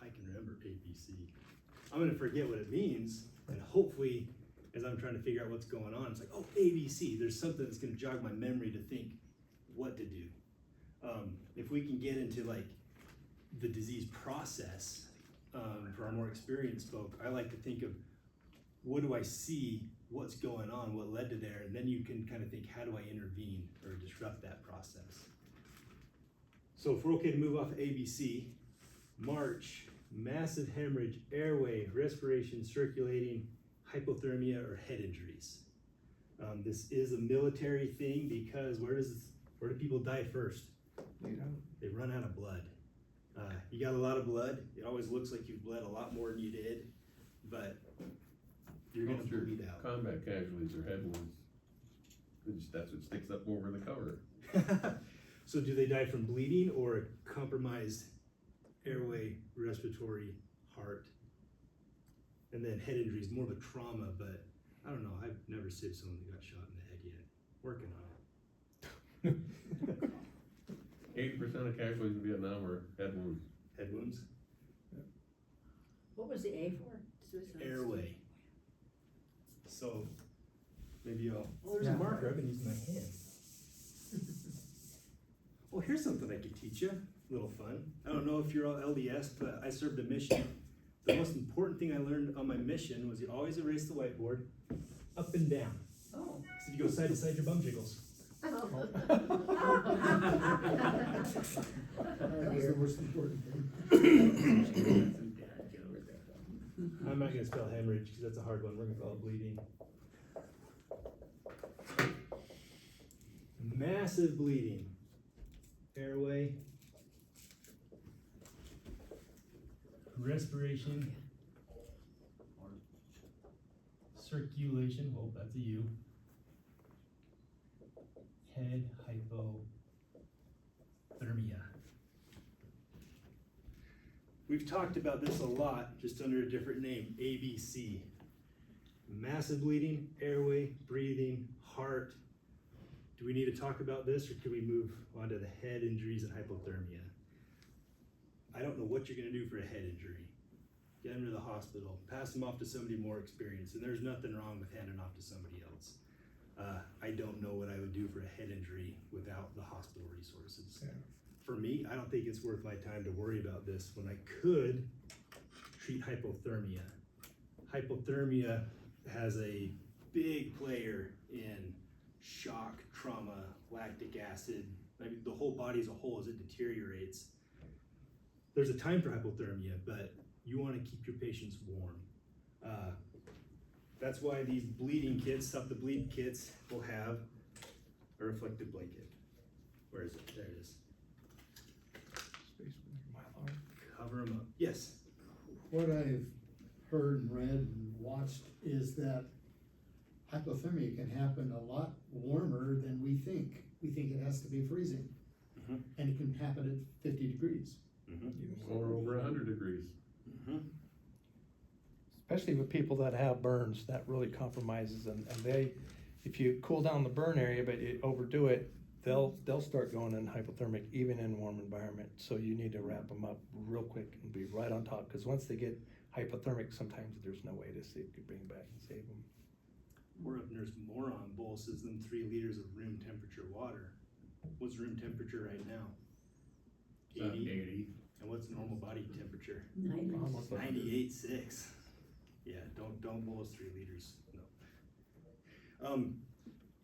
I can remember ABC. I'm gonna forget what it means, and hopefully, as I'm trying to figure out what's going on, it's like, oh, ABC, there's something that's gonna jog my memory to think what to do. If we can get into like the disease process, for our more experienced folk, I like to think of what do I see, what's going on, what led to there, and then you can kind of think, how do I intervene or disrupt that process? So if we're okay to move off ABC, March, massive hemorrhage, airway, respiration, circulating, hypothermia, or head injuries. This is a military thing because where do people die first? They run out of blood. You got a lot of blood. It always looks like you've bled a lot more than you did, but you're gonna bleed out. Combat casualties or head wounds. That's what sticks up over the cover. So do they die from bleeding or compromised airway, respiratory, heart? And then head injury is more of a trauma, but I don't know. I've never saved someone that got shot in the head yet. Working on it. 80% of casualties in Vietnam were head wounds. Head wounds? What was the A for? Suicide. Airway. So maybe I'll, oh, there's a marker. I've been using my hand. Well, here's something I could teach you. A little fun. I don't know if you're all LDS, but I served a mission. The most important thing I learned on my mission was you always erase the whiteboard up and down. Oh. So if you go side to side, your bum jiggles. That's the most important thing. I'm not gonna spell hemorrhage because that's a hard one. We're gonna call it bleeding. Massive bleeding. Airway. Respiration. Circulation. Well, that's a U. Head hypothermia. We've talked about this a lot, just under a different name, ABC. Massive bleeding, airway, breathing, heart, Do we need to talk about this, or can we move on to the head injuries and hypothermia? I don't know what you're gonna do for a head injury. Get them to the hospital, pass them off to somebody more experienced, and there's nothing wrong with handing off to somebody else. I don't know what I would do for a head injury without the hospital resources. Yeah. For me, I don't think it's worth my time to worry about this when I could treat hypothermia. Hypothermia has a big player in shock, trauma, lactic acid, maybe the whole body as a whole as it deteriorates. There's a time for hypothermia, but you want to keep your patients warm. That's why these bleeding kits, stop the bleed kits, will have a reflective blanket. Where is it? There it is. Cover them up. Yes. What I've heard and read and watched is that hypothermia can happen a lot warmer than we think. We think it has to be freezing. Mhm. And it can happen at 50 degrees. Or over 100 degrees. Especially with people that have burns, that really compromises, and they, if you cool down the burn area but you overdo it, they'll start going in hypothermic even in warm environment. So you need to wrap them up real quick and be right on top, because once they get hypothermic, sometimes there's no way to bring back and save them. Or if there's moron boluses than 3 liters of room temperature water. What's room temperature right now? 80. And what's normal body temperature? 98.6. Yeah, don't bolus 3 liters, no.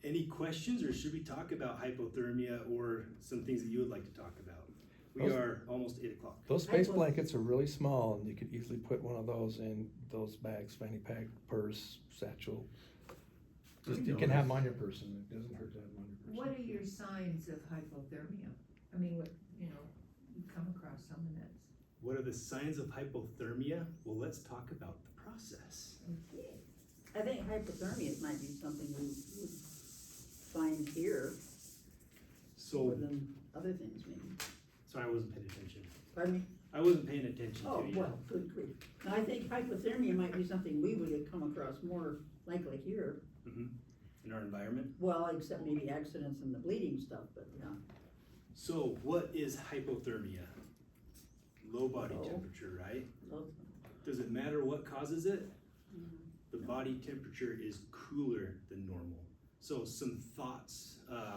Any questions, or should we talk about hypothermia or some things that you would like to talk about? We are almost 8 o'clock. Those space blankets are really small, and you could easily put one of those in those bags, fanny pack, purse, satchel. Just, you can have them on your person, it doesn't hurt to have them on your person. What are your signs of hypothermia? I mean, what, you come across someone that's. What are the signs of hypothermia? Well, let's talk about the process. I think hypothermia might be something we would find here more So, than other things maybe. sorry, I wasn't paying attention. Pardon me? I wasn't paying attention Oh, to you. well, good grief. Now, I think hypothermia might be something we would come across more likely here. In our environment. Well, except maybe accidents and the bleeding stuff, but yeah. So what is hypothermia? Low body Low. temperature, right? Low. Does it matter what causes it? The body temperature is cooler than normal. So some thoughts,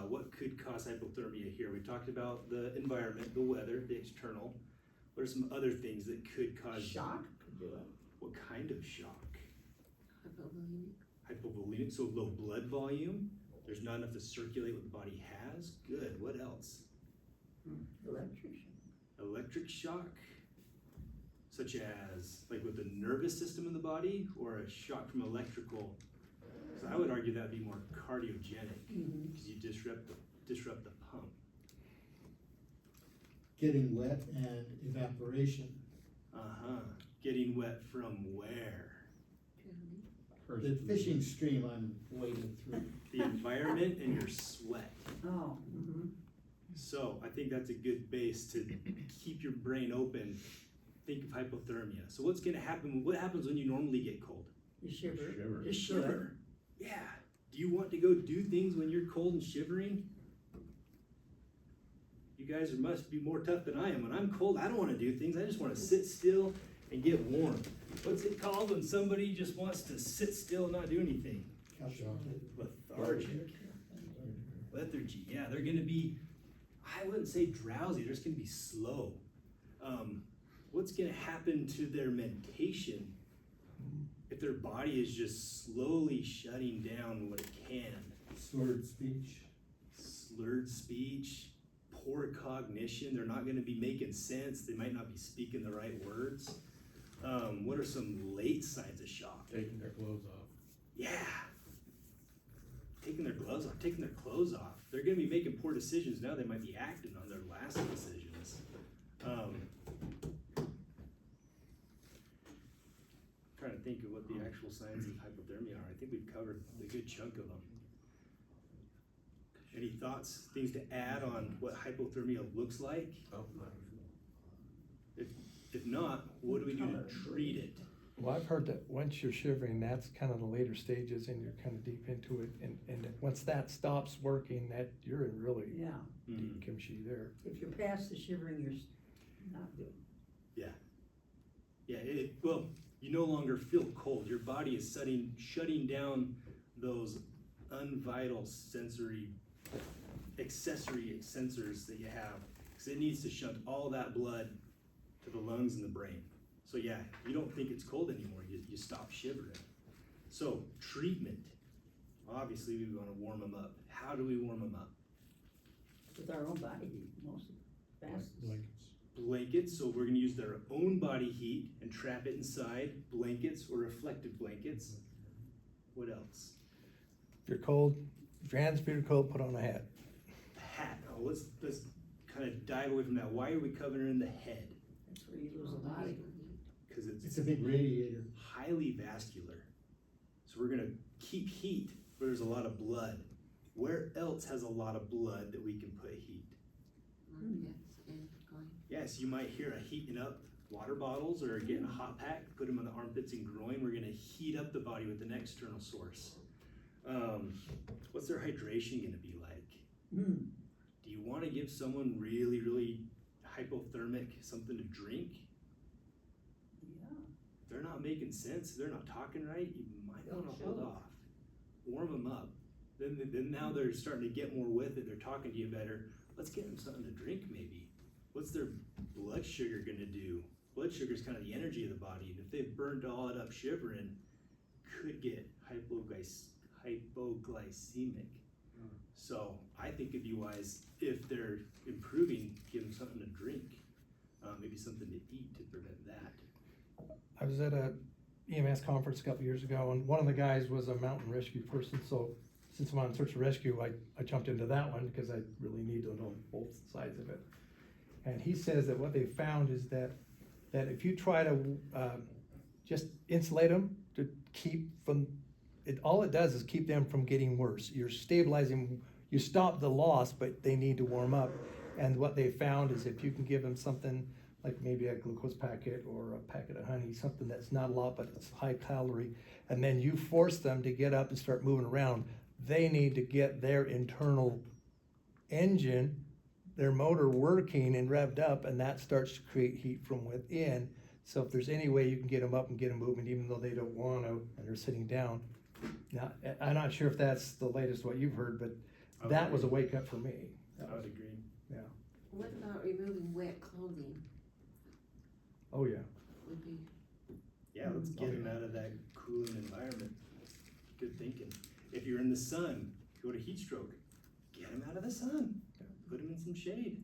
what could cause hypothermia here? We talked about the environment, the weather, the external. What are some other things that could cause? Shock could do it. What kind of shock? Hypovolemic, so low blood volume. There's not enough to circulate what the body has. Good, what else? Electric shock. Electric shock, such as like with the nervous system in the body, or a shock from electrical. So I would argue that'd be more cardiogenic, because you disrupt the pump. Getting wet and evaporation. Getting wet from where? The fishing stream I'm wading through. The environment and your sweat. Oh, So I think that's a good base to keep your brain open. Think of hypothermia. So what's gonna happen? What happens when you normally get cold? you shiver. You shiver. Yeah. Do you want to go do things when you're cold and shivering? You guys must be more tough than I am. When I'm cold, I don't want to do things. I just want to sit still and get warm. What's it called when somebody just wants to sit still and not do anything? Lethargic. Lethargy. Yeah, they're going to be, I wouldn't say drowsy. They're just going to be slow. What's going to happen to their mentation if their body is just slowly shutting down what it can? Slurred speech. Slurred speech, poor cognition. They're not going to be making sense. They might not be speaking the right words. What are some late signs of shock? Taking their clothes off. Yeah. Taking their gloves off, taking their clothes off. They're going to be making poor decisions now. They might be acting on their last decisions. Trying to think of what the actual signs of hypothermia are. I think we've covered a good chunk of them. Any thoughts, things to add on what hypothermia looks like? Oh, If not, what do we do to treat it? Well, I've heard that once you're shivering, that's kind of the later stages and you're kind of deep into it. And once that stops working, that you're in really Yeah, deep kimchi there. if you're past the shivering, you're not good. Yeah, well, you no longer feel cold. Your body is shutting down those unvital accessory sensors that you have, because it needs to shunt all that blood to the lungs and the brain. So yeah, you don't think it's cold anymore. You stop shivering. So treatment, obviously we want to warm them up. How do we warm them up? With our own body heat, most of the fastest. Blankets, so we're gonna use their own body heat and trap it inside blankets or reflective blankets. What else? If you're cold, if your hands feel cold, put on a hat. A hat. Oh, let's kind of dive away from that. Why are we covering the head? That's where you lose a lot of. Because It's a big radiator. highly vascular. So we're gonna keep heat where there's a lot of blood. Where else has a lot of blood that we can put heat? Yes, you might hear a heating up water bottles or getting a hot pack, put them on the armpits and groin. We're gonna heat up the body with an external source. What's their hydration gonna be like? Do you wanna give someone really, really hypothermic something to drink? Yeah. If they're not making sense, if they're not talking right, you might wanna hold off. Warm them up. Then now they're starting to get more with it, they're talking to you better. Let's get them something to drink maybe. What's their blood sugar gonna do? Blood sugar is kind of the energy of the body, and if they've burned all it up shivering, could get hypoglycemic. So I think it'd be wise, if they're improving, give them something to drink, maybe something to eat to prevent that. I was at a EMS conference a couple years ago, and one of the guys was a mountain rescue person, so since I'm on search and rescue, I jumped into that one because I really need to know both sides of it. And he says that what they found is that if you try to just insulate them to keep from, all it does is keep them from getting worse. You're stabilizing, you stop the loss, but they need to warm up. And what they found is if you can give them something like maybe a glucose packet or a packet of honey, something that's not a lot, but it's high calorie, and then you force them to get up and start moving around, they need to get their internal engine, their motor working and revved up, and that starts to create heat from within. So if there's any way you can get them up and get them moving, even though they don't want to, and they're sitting down. Now, I'm not sure if that's the latest what you've heard, but that was a wake up for me. I would agree. Yeah. What about removing wet clothing? Oh, yeah. Would be, Yeah, let's get them out of that cooling environment. Good thinking. If you're in the sun, go to heat stroke, get them out of the sun. Put them in some shade.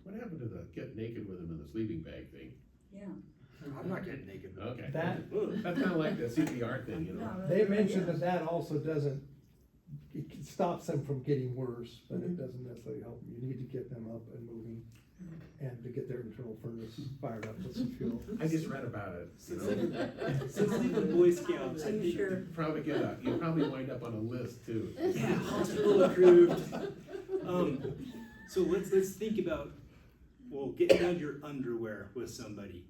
What happened to the get naked with them in the sleeping bag thing? Yeah. I'm not getting naked. Okay. That- That's kinda like the CPR thing, you know? They mentioned that also doesn't, it stops them from getting worse, but it doesn't necessarily help them. You need to get them up and moving and to get their internal furnace fired up with some fuel. I just read about it, you know? Since leaving Boy Scouts, I Are you think sure? You probably wind up on a list too. yeah, hospital approved. So let's think about, well, getting down your underwear with somebody.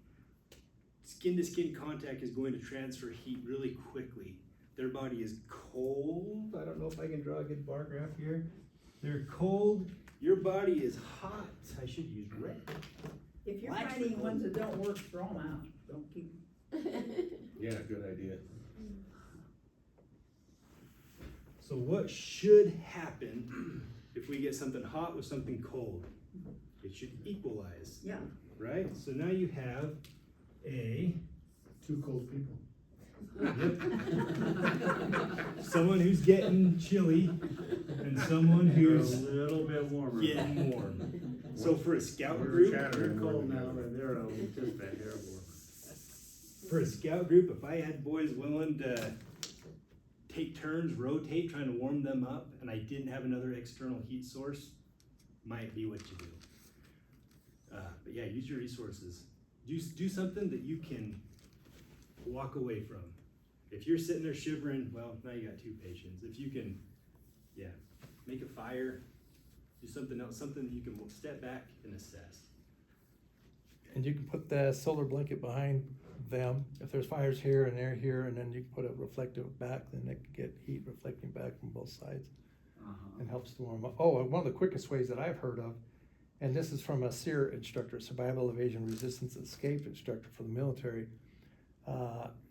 Skin to skin contact is going to transfer heat really quickly. Their body is cold. I don't know if I can draw a good bar graph here. They're cold. Your body is hot. I should use red. If you're Black's finding the ones that don't work, throw them out. Don't keep. Yeah, good idea. So what should happen if we get something hot with something cold? It should equalize, Yeah. right? So now you have a Two cold people. someone who's getting chilly and someone who's A little bit warmer. getting warm. So for a scout We're group, chattering. They're cold now, and they're just a hair warmer. for a scout group, if I had boys willing to take turns, rotate, trying to warm them up, and I didn't have another external heat source, might be what you do. But yeah, use your resources. Do something that you can walk away from. If you're sitting there shivering, well, now you got two patients. If you can, yeah, make a fire, do something else, something that you can step back and assess. and you can put the solar blanket behind them. If there's fires here and they're here, and then you can put a reflective back, then it can get heat reflecting back from both sides and helps to warm up. Oh, and one of the quickest ways that I've heard of, and this is from a SEER instructor, Survival, Evasion, Resistance, Escape instructor for the military.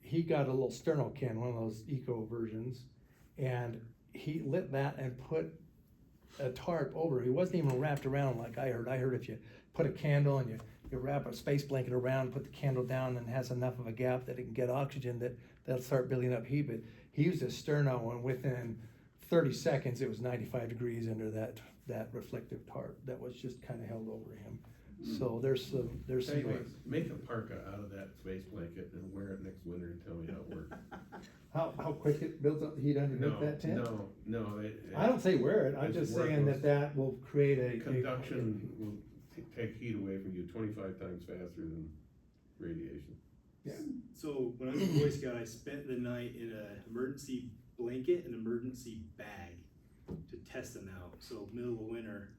He got a little sterno can, one of those eco versions, and he lit that and put a tarp over it. He wasn't even wrapped around like I heard. I heard if you put a candle and you wrap a space blanket around, put the candle down, and it has enough of a gap that it can get oxygen, that'll start building up heat. But he used a sterno, and within 30 seconds it was 95 degrees under that reflective tarp that was just kind of held over him. So there's some Tell you ways. what, make a parka out of that space blanket and wear it next winter and tell me how it works. How quick it builds up the heat underneath that tent? No. I don't say wear it, I'm It's just saying worthless. that will create a. Conduction will take heat away from you 25 times faster than radiation. Yeah. So when I was a Boy Scout, I spent the night in an emergency blanket and emergency bag to test them out. So middle of winter,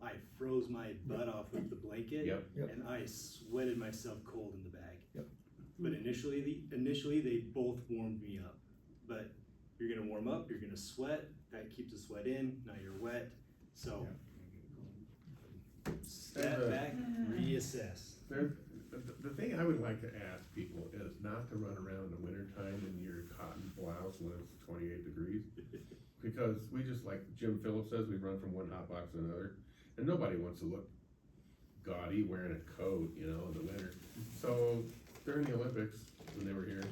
I froze my butt off with the blanket, Yep. and I sweated myself cold in the bag. Yep. But initially they both warmed me up. But you're gonna warm up, you're gonna sweat, that keeps the sweat in, now you're wet. So step back, reassess. The thing I would like to ask people is not to run around in the wintertime in your cotton blouse when it's 28 degrees. Because we just, like Jim Phillips says, we run from one hot box to another. And nobody wants to look gaudy wearing a coat, in the winter. So during the Olympics, when they were here,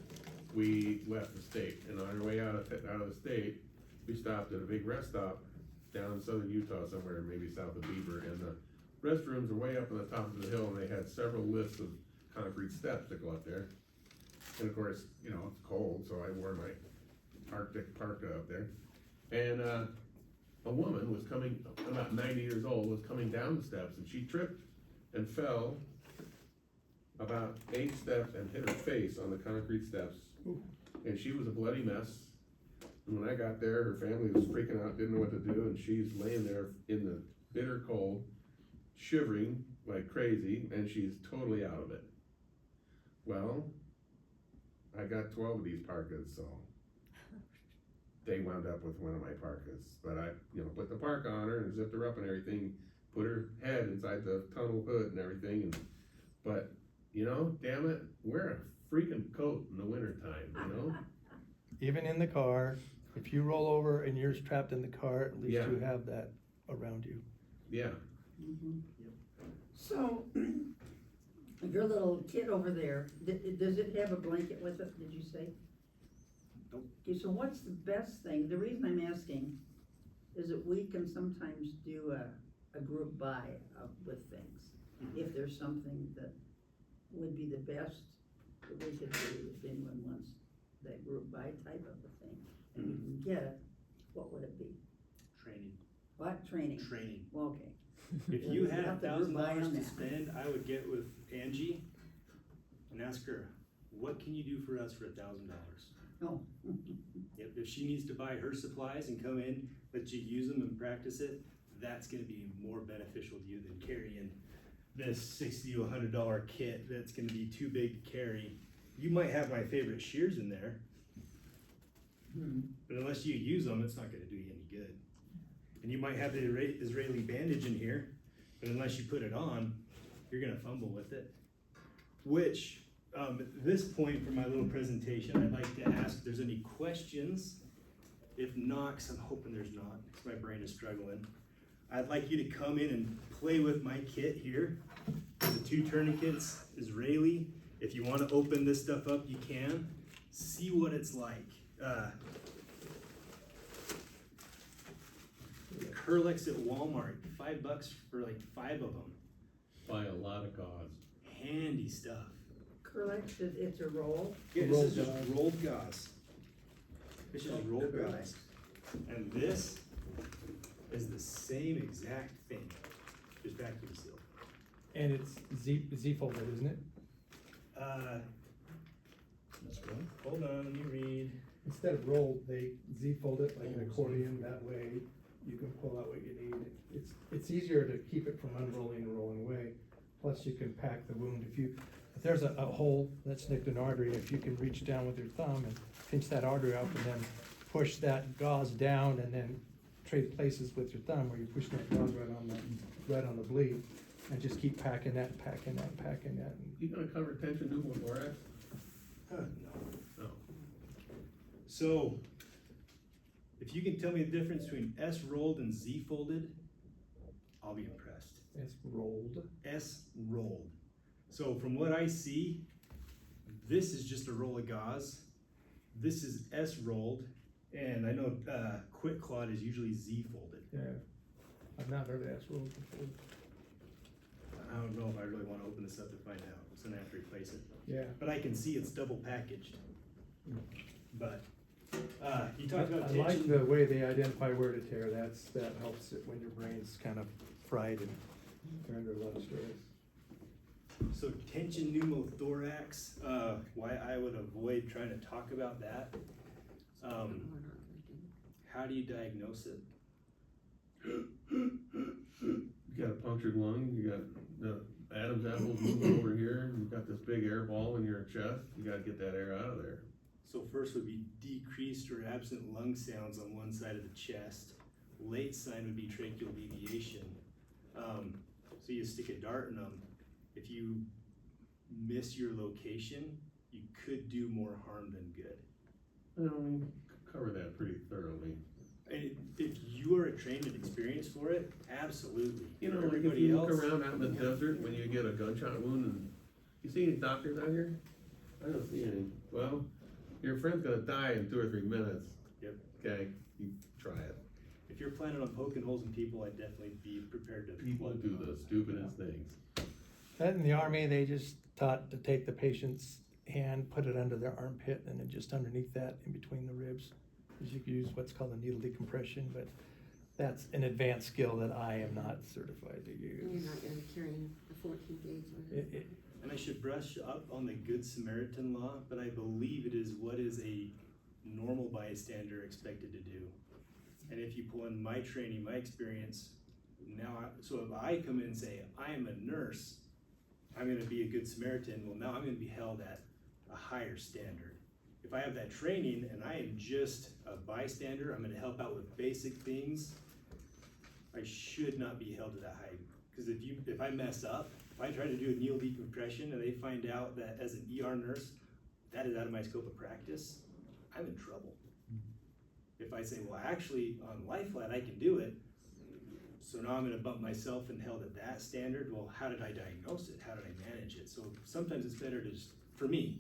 we left the state. And on our way out of the state, we stopped at a big rest stop down in southern Utah somewhere, maybe south of Beaver. And the restrooms are way up on the top of the hill, and they had several lifts of concrete steps that go up there. And of course, it's cold, so I wore my Arctic parka up there. And a woman was coming, about 90 years old, was coming down the steps, and she tripped and fell about 8 steps and hit her face on the concrete steps. And she was a bloody mess. And when I got there, her family was freaking out, didn't know what to do, and she's laying there in the bitter cold, shivering like crazy, and she's totally out of it. Well, I got 12 of these parkas, so they wound up with one of my parkas. But I, put the parka on her and zipped her up and everything, put her head inside the tunnel hood and everything. But, damn it, wear a freaking coat in the wintertime, Even in the car, if you roll over and you're trapped in the car, at least Yeah. you have that around you. Yeah. So, your little kid over there, does it have a blanket with it, did you say? Nope. Okay, so what's the best thing, the reason I'm asking is that we can sometimes do a group buy with things. If there's something that would be the best that we could do, if anyone wants that group buy type of a thing, and you can get it, what would it be? Training. What, training? Training. Well, okay. If Well, you we had have to group buy $1,000 on to that. spend, I would get with Angie and ask her, what can you do for us for $1,000? No. Yep, if she needs to buy her supplies and come in, let you use them and practice it, that's gonna be more beneficial to you than carrying this $60 to $100 kit that's gonna be too big to carry. You might have my favorite shears in there, but unless you use them, it's not gonna do you any good. And you might have the Israeli bandage in here, but unless you put it on, you're gonna fumble with it. Which, at this point for my little presentation, I'd like to ask if there's any questions. If not, because I'm hoping there's not, because my brain is struggling. I'd like you to come in and play with my kit here. The 2 tourniquets, Israeli. If you want to open this stuff up, you can. See what it's like. Curlex at Walmart, $5 for like 5 of them. Buy a lot of gauze. Handy stuff. Curlex, it's a roll. Yeah, this Rolled is just gauze. rolled gauze. This is rolled Curlex. gauze. And this is the same exact thing, just vacuum sealed. And it's Z folded, isn't it? Hold on, let me read. Instead of rolled, they Z fold it like an accordion, that way you can pull out what you need. It's easier to keep it from unrolling and rolling away. Plus you can pack the wound. If there's a hole that's nicked an artery, if you can reach down with your thumb and pinch that artery up and then push that gauze down and then trade places with your thumb where you push that gauze right on the bleed and just keep packing that. You gonna cover tension pneumothorax? No. No. So, if you can tell me the difference between S rolled and Z folded, I'll be impressed. It's rolled. S rolled. So from what I see, this is just a roll of gauze. This is S rolled, and I know quick clot is usually Z folded. Yeah. I've not heard of that rolled before. I don't know if I really want to open this up to find out, so I'm gonna have to replace it. Yeah. But I can see it's double packaged. But, you I talked about like tension. the way they identify where to tear. That helps it when your brain's kind of fried and you're under a lot of stress. So tension pneumothorax, why I would avoid trying to talk about that. How do you diagnose it? You got a punctured lung, you got the Adam's apples moving over here, and you've got this big air ball in your chest, you gotta get that air out of there. So first would be decreased or absent lung sounds on one side of the chest. Late sign would be tracheal deviation. So you stick a dart in them. If you miss your location, you could do more harm than good. Well, we cover that pretty thoroughly. And if you are trained and experienced for it, absolutely. You know, For like if everybody you look else, around out in the desert, when you get a gunshot wound, and you see any doctors out here? I don't see any. Well, your friend's gonna die in 2 or 3 minutes. Yep. Okay, you try it. If you're planning on poking holes in people, I'd definitely be prepared to. People plug do them the up. stupidest things. That in the Army, they just taught to take the patient's hand, put it under their armpit, and then just underneath that, in between the ribs. Because you can use what's called a needle decompression, but that's an advanced skill that I am not certified to And use. you're not gonna carry a 14 gauge on it. And I should brush up on the Good Samaritan law, but I believe it is what is a normal bystander expected to do. And if you pull in my training, my experience, so if I come in and say, I am a nurse, I'm gonna be a Good Samaritan, well, now I'm gonna be held at a higher standard. If I have that training and I am just a bystander, I'm gonna help out with basic things, I should not be held to that high. Because if I mess up, if I try to do a needle decompression and they find out that as an ER nurse, that is out of my scope of practice, I'm in trouble. If I say, well, actually, on life flight, I can do it, so now I'm gonna bump myself and held at that standard, well, how did I diagnose it? How did I manage it? So sometimes it's better to just, for me,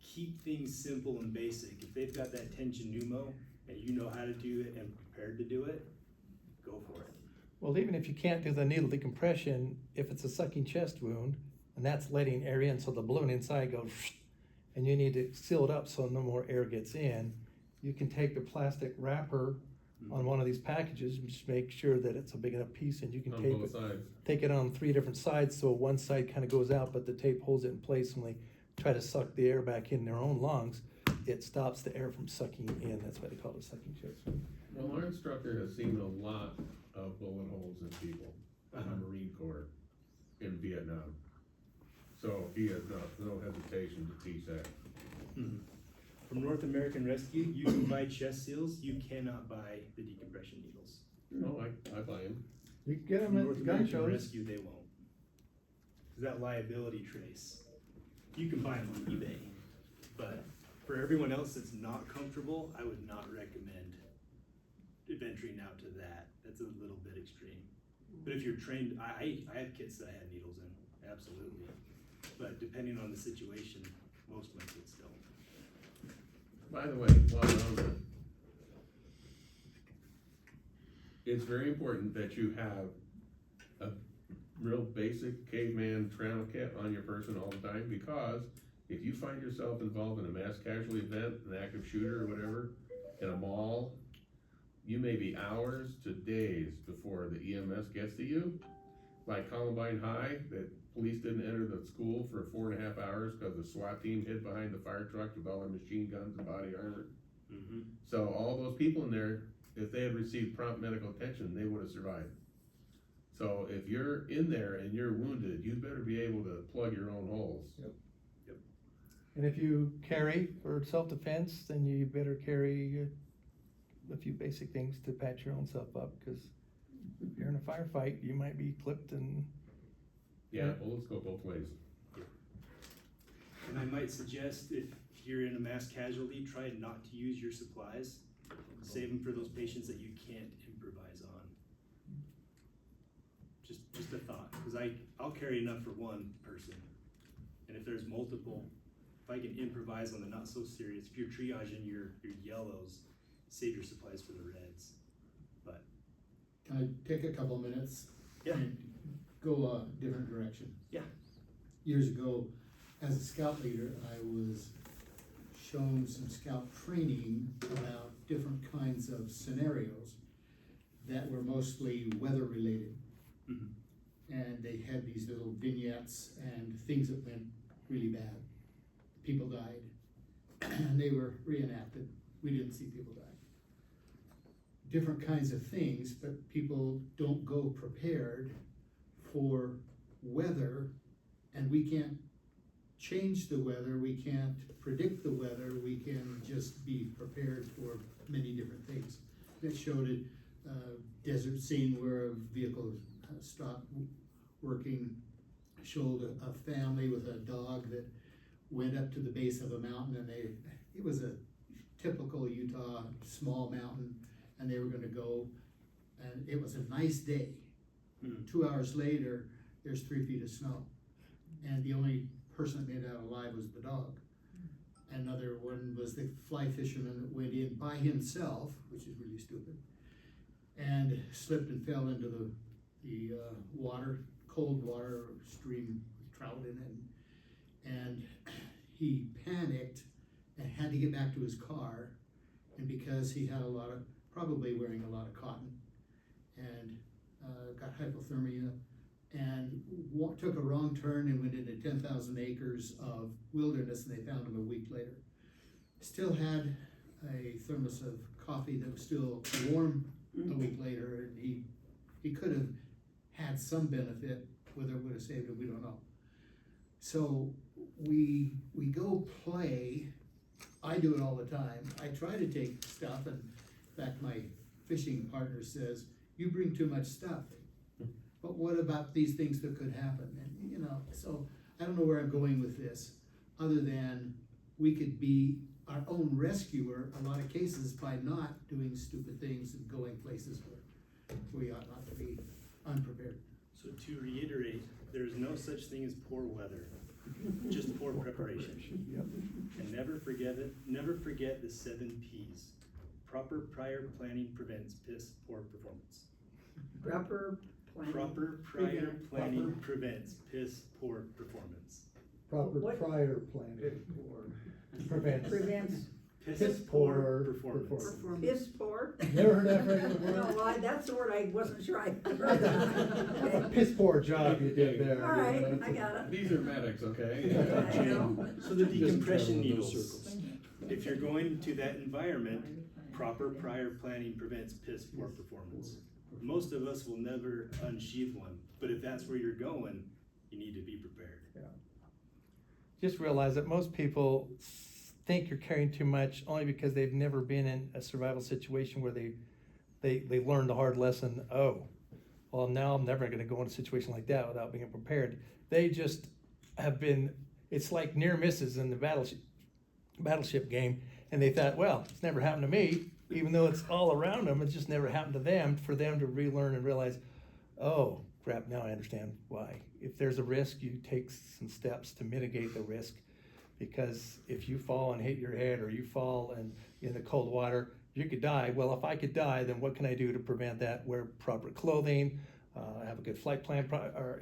keep things simple and basic. If they've got that tension pneumo and you know how to do it and prepared to do it, go for it. Well, even if you can't do the needle decompression, if it's a sucking chest wound, and that's letting air in, so the balloon inside goes, and you need to seal it up so no more air gets in, you can take the plastic wrapper on one of these packages and just make sure that it's a big enough piece, and you can On tape both it. sides. Take it on 3 different sides, so one side kind of goes out, but the tape holds it in place. When they try to suck the air back in their own lungs, it stops the air from sucking in. That's why they call it a sucking chest wound. Well, our instructor has seen a lot of bullet holes in people in the Marine Corps in Vietnam. So he has no hesitation to teach that. From North American Rescue, you can buy chest seals, you cannot buy the decompression needles. No, I buy him. You can get them From at North the gun American shows. Rescue, they won't. 'Cause that liability trace, you can buy them on eBay, but for everyone else that's not comfortable, I would not recommend venturing out to that. That's a little bit extreme. But if you're trained, I have kits that I had needles in, absolutely. But depending on the situation, most of my kits don't. By the way, while we're on that, it's very important that you have a real basic caveman trauma kit on your person all the time, because if you find yourself involved in a mass casualty event, an active shooter or whatever, in a mall, you may be hours to days before the EMS gets to you. Like Columbine High, that police didn't enter the school for 4.5 hours because the SWAT team hid behind the fire truck with all their machine guns and body armor. So all those people in there, if they had received prompt medical attention, they would have survived. So if you're in there and you're wounded, you better be able to plug your own holes. And if you carry for self-defense, then you better carry a few basic things to patch your own self up, because if you're in a firefight, you might be clipped and. Yeah, bullets go both ways. And I might suggest if you're in a mass casualty, try not to use your supplies. Save them for those patients that you can't improvise on. Just a thought, because I'll carry enough for one person. And if there's multiple, if I can improvise on the not so serious, if you're triaging your yellows, save your supplies for the reds. But Can I take a couple minutes? Yeah. And go a different direction? Yeah. Years ago, as a scout leader, I was shown some scout training about different kinds of scenarios that were mostly weather related. Mhm. And they had these little vignettes and things that went really bad. People died, and they were reenacted. We didn't see people die. Different kinds of things, but people don't go prepared for weather, and we can't change the weather, we can't predict the weather, we can just be prepared for many different things. That showed a desert scene where a vehicle stopped working, showed a family with a dog that went up to the base of a mountain, and it was a typical Utah small mountain, and they were gonna go, and it was a nice day. 2 hours later, there's 3 feet of snow, and the only person that made it out alive was the dog. Another one was the fly fisherman that went in by himself, which is really stupid, and slipped and fell into the water, cold water stream with trout in it, and he panicked and had to get back to his car, and because he had probably wearing a lot of cotton, and got hypothermia, and took a wrong turn and went into 10,000 acres of wilderness, and they found him a week later. Still had a thermos of coffee that was still warm a week later, and he could have had some benefit. Whether it would have saved him, we don't know. So we go play. I do it all the time. I try to take stuff, and in fact, my fishing partner says, "You bring too much stuff." But what about these things that could happen? And so I don't know where I'm going with this, other than we could be our own rescuer a lot of cases by not doing stupid things and going places where we ought not to be unprepared. so to reiterate, there's no such thing as poor weather, just poor preparation. Yep. And never forget the 7 Ps. Proper prior planning prevents piss poor performance. Proper planning. Proper prior planning prevents piss poor performance. Proper What? prior planning prevents Prevents piss poor performance. piss poor? Never heard that phrase before? No, well, that's the word I wasn't sure I heard that. Okay. Piss poor job you did there. All right, I got it. These are medics, okay? I know. So the Doesn't decompression travel in those needles, circles. if you're going to that environment, proper prior planning prevents piss poor performance. Most of us will never unsheath one, but if that's where you're going, you need to be prepared. Just realize that most people think you're carrying too much only because they've never been in a survival situation where they learned the hard lesson, oh, well, now I'm never gonna go in a situation like that without being prepared. They just have been, it's like near misses in the battleship game, and they thought, well, it's never happened to me, even though it's all around them, it's just never happened to them, for them to relearn and realize, oh, crap, now I understand why. If there's a risk, you take some steps to mitigate the risk, because if you fall and hit your head, or you fall in the cold water, you could die. Well, if I could die, then what can I do to prevent that? Wear proper clothing, have a good flight plan, or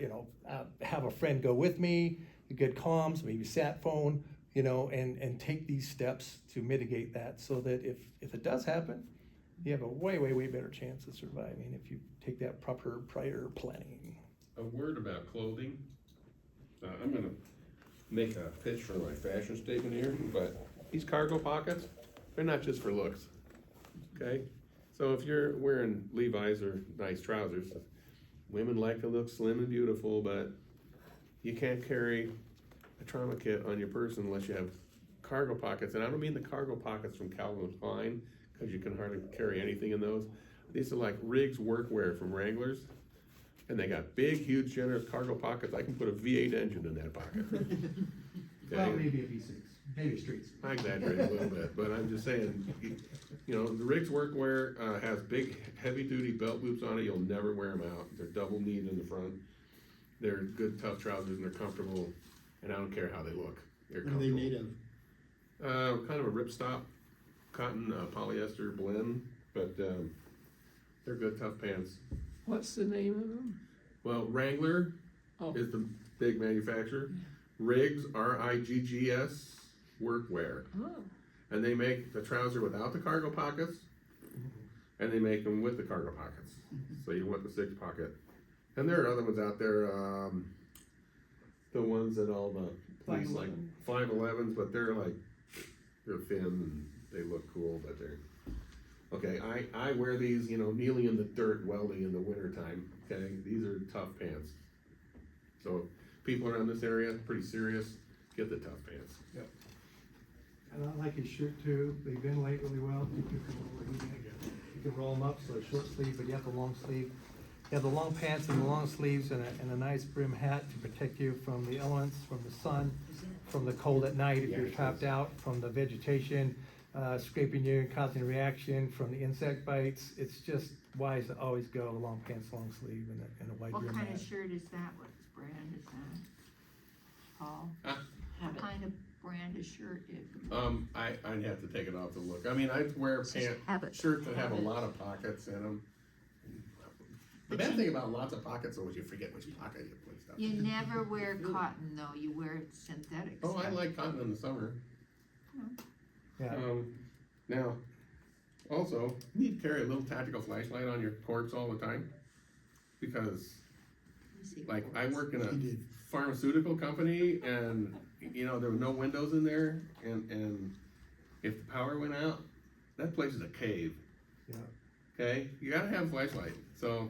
have a friend go with me, good comms, maybe sat phone, and take these steps to mitigate that, so that if it does happen, you have a way, way, way better chance of surviving if you take that proper prior planning. A word about clothing. I'm gonna make a pitch for my fashion statement here, but these cargo pockets, they're not just for looks, okay? So if you're wearing Levi's or nice trousers, women like to look slim and beautiful, but you can't carry a trauma kit on your person unless you have cargo pockets. And I don't mean the cargo pockets from Calvin Klein, because you can hardly carry anything in those. These are like Riggs workwear from Wranglers, and they got big, huge, generous cargo pockets. I can put a V8 engine in that pocket. Well, Okay? maybe a V6, maybe streets. I exaggerate a little bit, but I'm just saying, you know, the Riggs workwear has big, heavy-duty belt loops on it. You'll never wear them out. They're double kneed in the front. They're good, tough trousers, and they're comfortable. And I don't care how they look. They're What are they comfortable. made of? Kind of a ripstop cotton polyester blend, but they're good, tough pants. What's the name of them? Well, Wrangler Oh. is the big manufacturer. Riggs, R-I-G-G-S, workwear. Oh, And they make the trouser without the cargo pockets, and they make them with the cargo pockets. So you want the 6 pocket. And there are other ones out there, the ones that all the police like 511s, but they're thin and they look cool, but they're, okay, I wear these, you know, kneeling in the dirt welding in the winter time, okay? These are tough pants. So people around this area, pretty serious, get the tough pants. And I like his shirt too, they ventilate really well. You can roll them up, so it's short sleeve, but you have the long sleeve. You have the long pants and the long sleeves and a nice brim hat to protect you from the elements, from the sun, from the cold at night if you're trapped out, from the vegetation, scraping you and causing a reaction, from the insect bites. It's just wise to always go long pants, long sleeve, and a white What brim kind hat. of shirt is that? What brand is that? Paul? Huh? What kind of brand of shirt is? I'd have to take it off to look. I mean, I'd wear shirts that have a lot of pockets in them. The bad thing about lots of pockets though is you forget which pocket you put stuff You in. never wear cotton though, you wear synthetic Oh, I stuff. like cotton in the summer. Yeah. Now, also, you need to carry a little tactical flashlight on your corpse all the time. Because, like, I work in a pharmaceutical company and, you know, there were no windows in there, and if the power went out, that place is a cave. Yeah. Okay, you gotta have a flashlight, so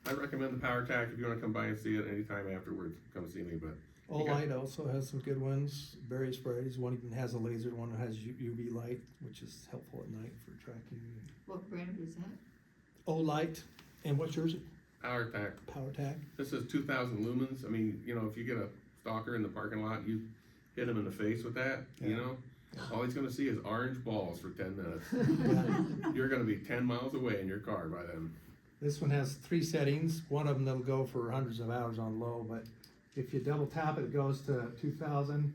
I recommend the Power Tack if you wanna come by and see it anytime afterwards, come see me, but. Olight also has some good ones, various varieties. One even has a laser, one has UV light, which is helpful at night for tracking. What brand is that? Olight, and what's yours? Power Tack, Power Tack? this is 2,000 lumens, I mean, you know, if you get a stalker in the parking lot, you hit him in the face with that, you Yeah. know? All he's gonna see is orange balls for 10 minutes. You're gonna be 10 miles away in your car by then. This one has 3 settings, one of them that'll go for hundreds of hours on low, but if you double tap it, it goes to 2,000,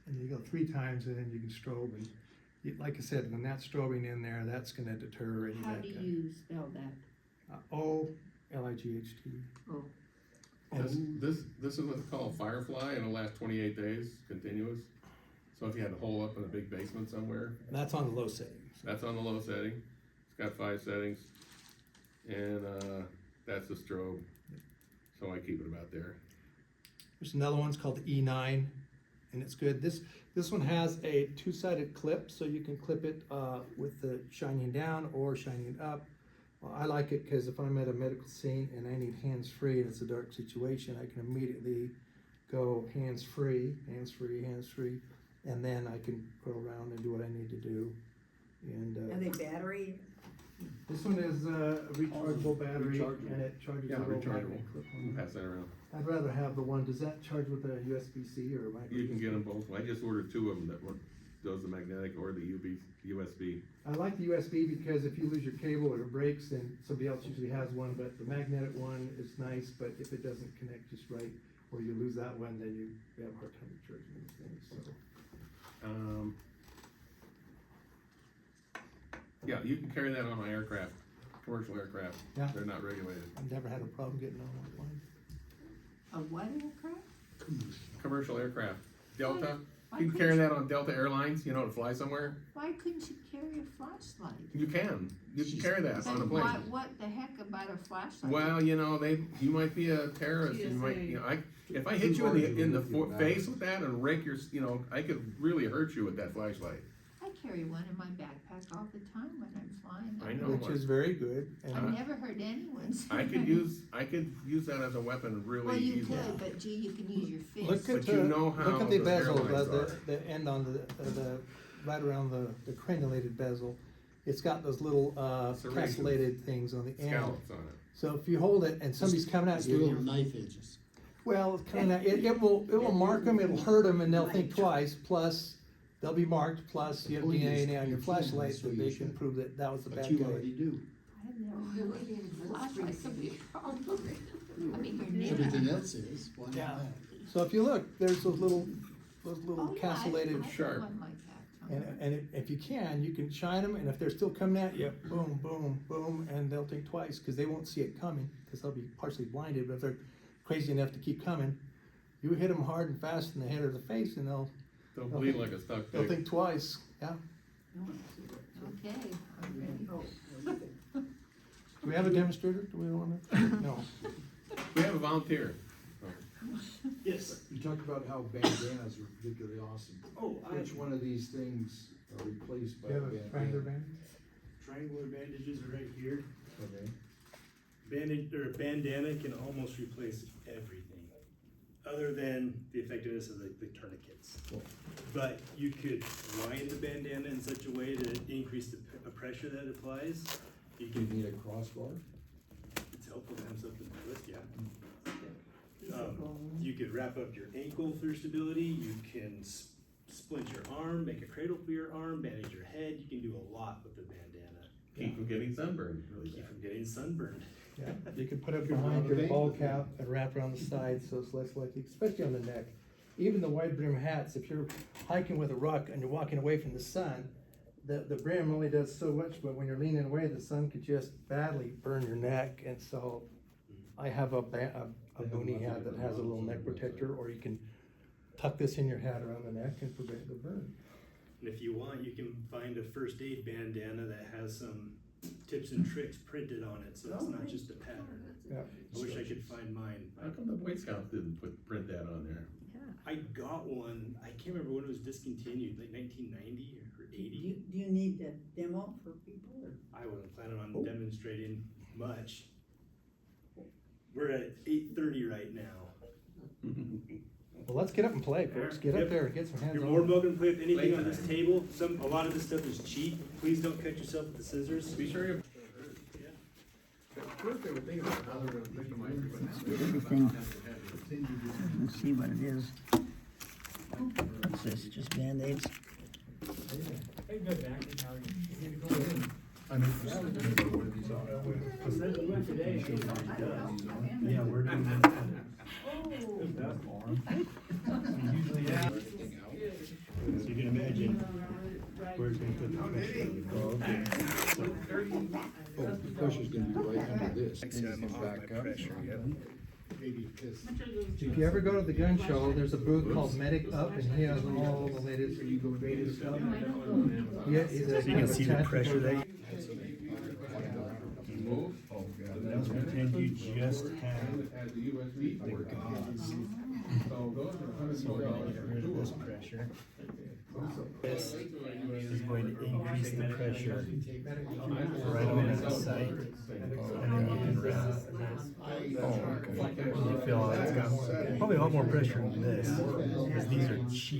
and you go 3 times and then you can strobe, and like I said, when that's strobing in there, that's gonna deter any of How that. do you spell that? O-L-I-G-H-T. Oh, This is what's called Firefly, and it'll last 28 days, continuous. So if you had a hole up in a big basement somewhere, That's on the low settings. that's on the low setting. It's got 5 settings, and that's the strobe. So I keep it about there. There's another one's called the E9, and it's good. This one has a 2-sided clip, so you can clip it with the shining down or shining up. Well, I like it because if I'm at a medical scene and I need hands-free and it's a dark situation, I can immediately go hands-free, hands-free, hands-free, and then I can go around and do what I need to do. And Are they battery? this one is a rechargeable battery, Rechargeable. and it charges Yeah, a little rechargeable. magnet clip You on can it. pass that around. I'd rather have the one, does that charge with a USB-C or micro? You can get them both. I just ordered 2 of them that does the magnetic or the USB. I like the USB because if you lose your cable or it breaks, then somebody else usually has one, but the magnetic one is nice, but if it doesn't connect just right, or you lose that one, then you have a hard time recharging these things, so. Yeah, you can carry that on my aircraft, commercial aircraft. Yeah. They're not regulated. I've never had a problem getting on one. a what aircraft? Commercial aircraft. Delta, Why you can couldn't carry that on Delta Airlines, you know, to fly somewhere. Why couldn't you carry a flashlight? You can carry that on a And plane. what the heck about a flashlight? Well, you know, you might be a terrorist, you might, you know, if I hit you in the face with that and rake your, you know, I could really hurt you with that flashlight. I carry one in my backpack all the time when I'm flying. I know. which is very good. I And never heard anyone say. I could use that as a weapon really Well, you easily. could, but gee, you can use your fist. look at But you the, know how look at the the bezel, airlines are. the end on the, right around the crenulated bezel. It's got those little, Serrations. castellated things on the end. Scallops on it. So if you hold it and somebody's coming at It's you, little you're- knife edges. well, it's kinda, it will mark them, it'll hurt them, and they'll think twice, plus, they'll be marked, plus you have The point is, DNA on your you flashlight can, so that you they can should. prove that that was the But bad you guy. already do. I've never heard any flashlight could be a problem. I mean, your name. Everything else is, why not Yeah. that? So if you look, there's those little Oh, yeah, castellated, I have sharp. one like that. and if you can shine them, and if they're still coming at you, boom, boom, boom, and they'll think twice, cause they won't see it coming, cause they'll be partially blinded, but if they're crazy enough to keep coming, you hit them hard and fast in the head or the face, and they'll They'll bleed like a stuck they'll pig. think twice, yeah. Okay, I'm ready. Do we have a demonstrator? Do we wanna? No. We have a volunteer. Yes. You talked about how bandanas are particularly awesome. Oh, Which one of these things are replaced by Do a you have a bandana? triangular band? Triangular bandages are right here. Okay. Bandage, or a bandana can almost replace everything, other than the effectiveness of the tourniquets. Cool. But you could line the bandana in such a way to increase the pressure that it applies. You Do you can, need a crossbar? it's helpful to have something to twist, yeah. You could wrap up your ankle for stability, you can splint your arm, make a cradle for your arm, bandage your head, you can do a lot with the bandana. Keep from getting sunburned really Keep bad. from getting sunburned. Yeah, you can put it Could behind rob a your bank ball with it. cap and wrap around the sides, so it's less likely, especially on the neck. Even the wide brim hats, if you're hiking with a ruck and you're walking away from the sun, the brim only does so much, but when you're leaning away, the sun could just badly burn your neck, and so I have a boonie hat that has a little neck protector, or you can tuck this in your hat around the neck and prevent the burn. And if you want, you can find a first aid bandana that has some tips and tricks printed on it, so it's not just a pattern. Yeah. I wish I could find mine. How come the Boy Scouts didn't print that on there? I got one, I can't remember when it was discontinued, like 1990 or Do 80. you need that demo for people, or? I wasn't planning on demonstrating much. We're at 8:30 right now. Well, let's get up and play, folks, get up Yep. there and get some hands You're on. more than welcome to play with anything on Playtime. this table. A lot of this stuff is cheap. Please don't cut yourself with the scissors. Be sure you. Let's see what it is. What's this, just Band-Aids? I'm interested in what these are. Yeah, we're doing that. So you can imagine where it's gonna put the pressure. Oh, the pressure's gonna be right under this. Next Then you time can I'll back have my up. pressure, yep. Maybe this. If you ever go to the gun show, there's a booth called Medic Up, and he has all the latest, greatest stuff. Yeah, he's a. So you can see the pressure that Move. Oh, God. Let's pretend you just have As the USB port. So those are So we're gonna get rid of this pressure. This is going to increase the pressure right on the site. And then you can wrap this. You feel it's got probably a lot more pressure than this, because these are cheap.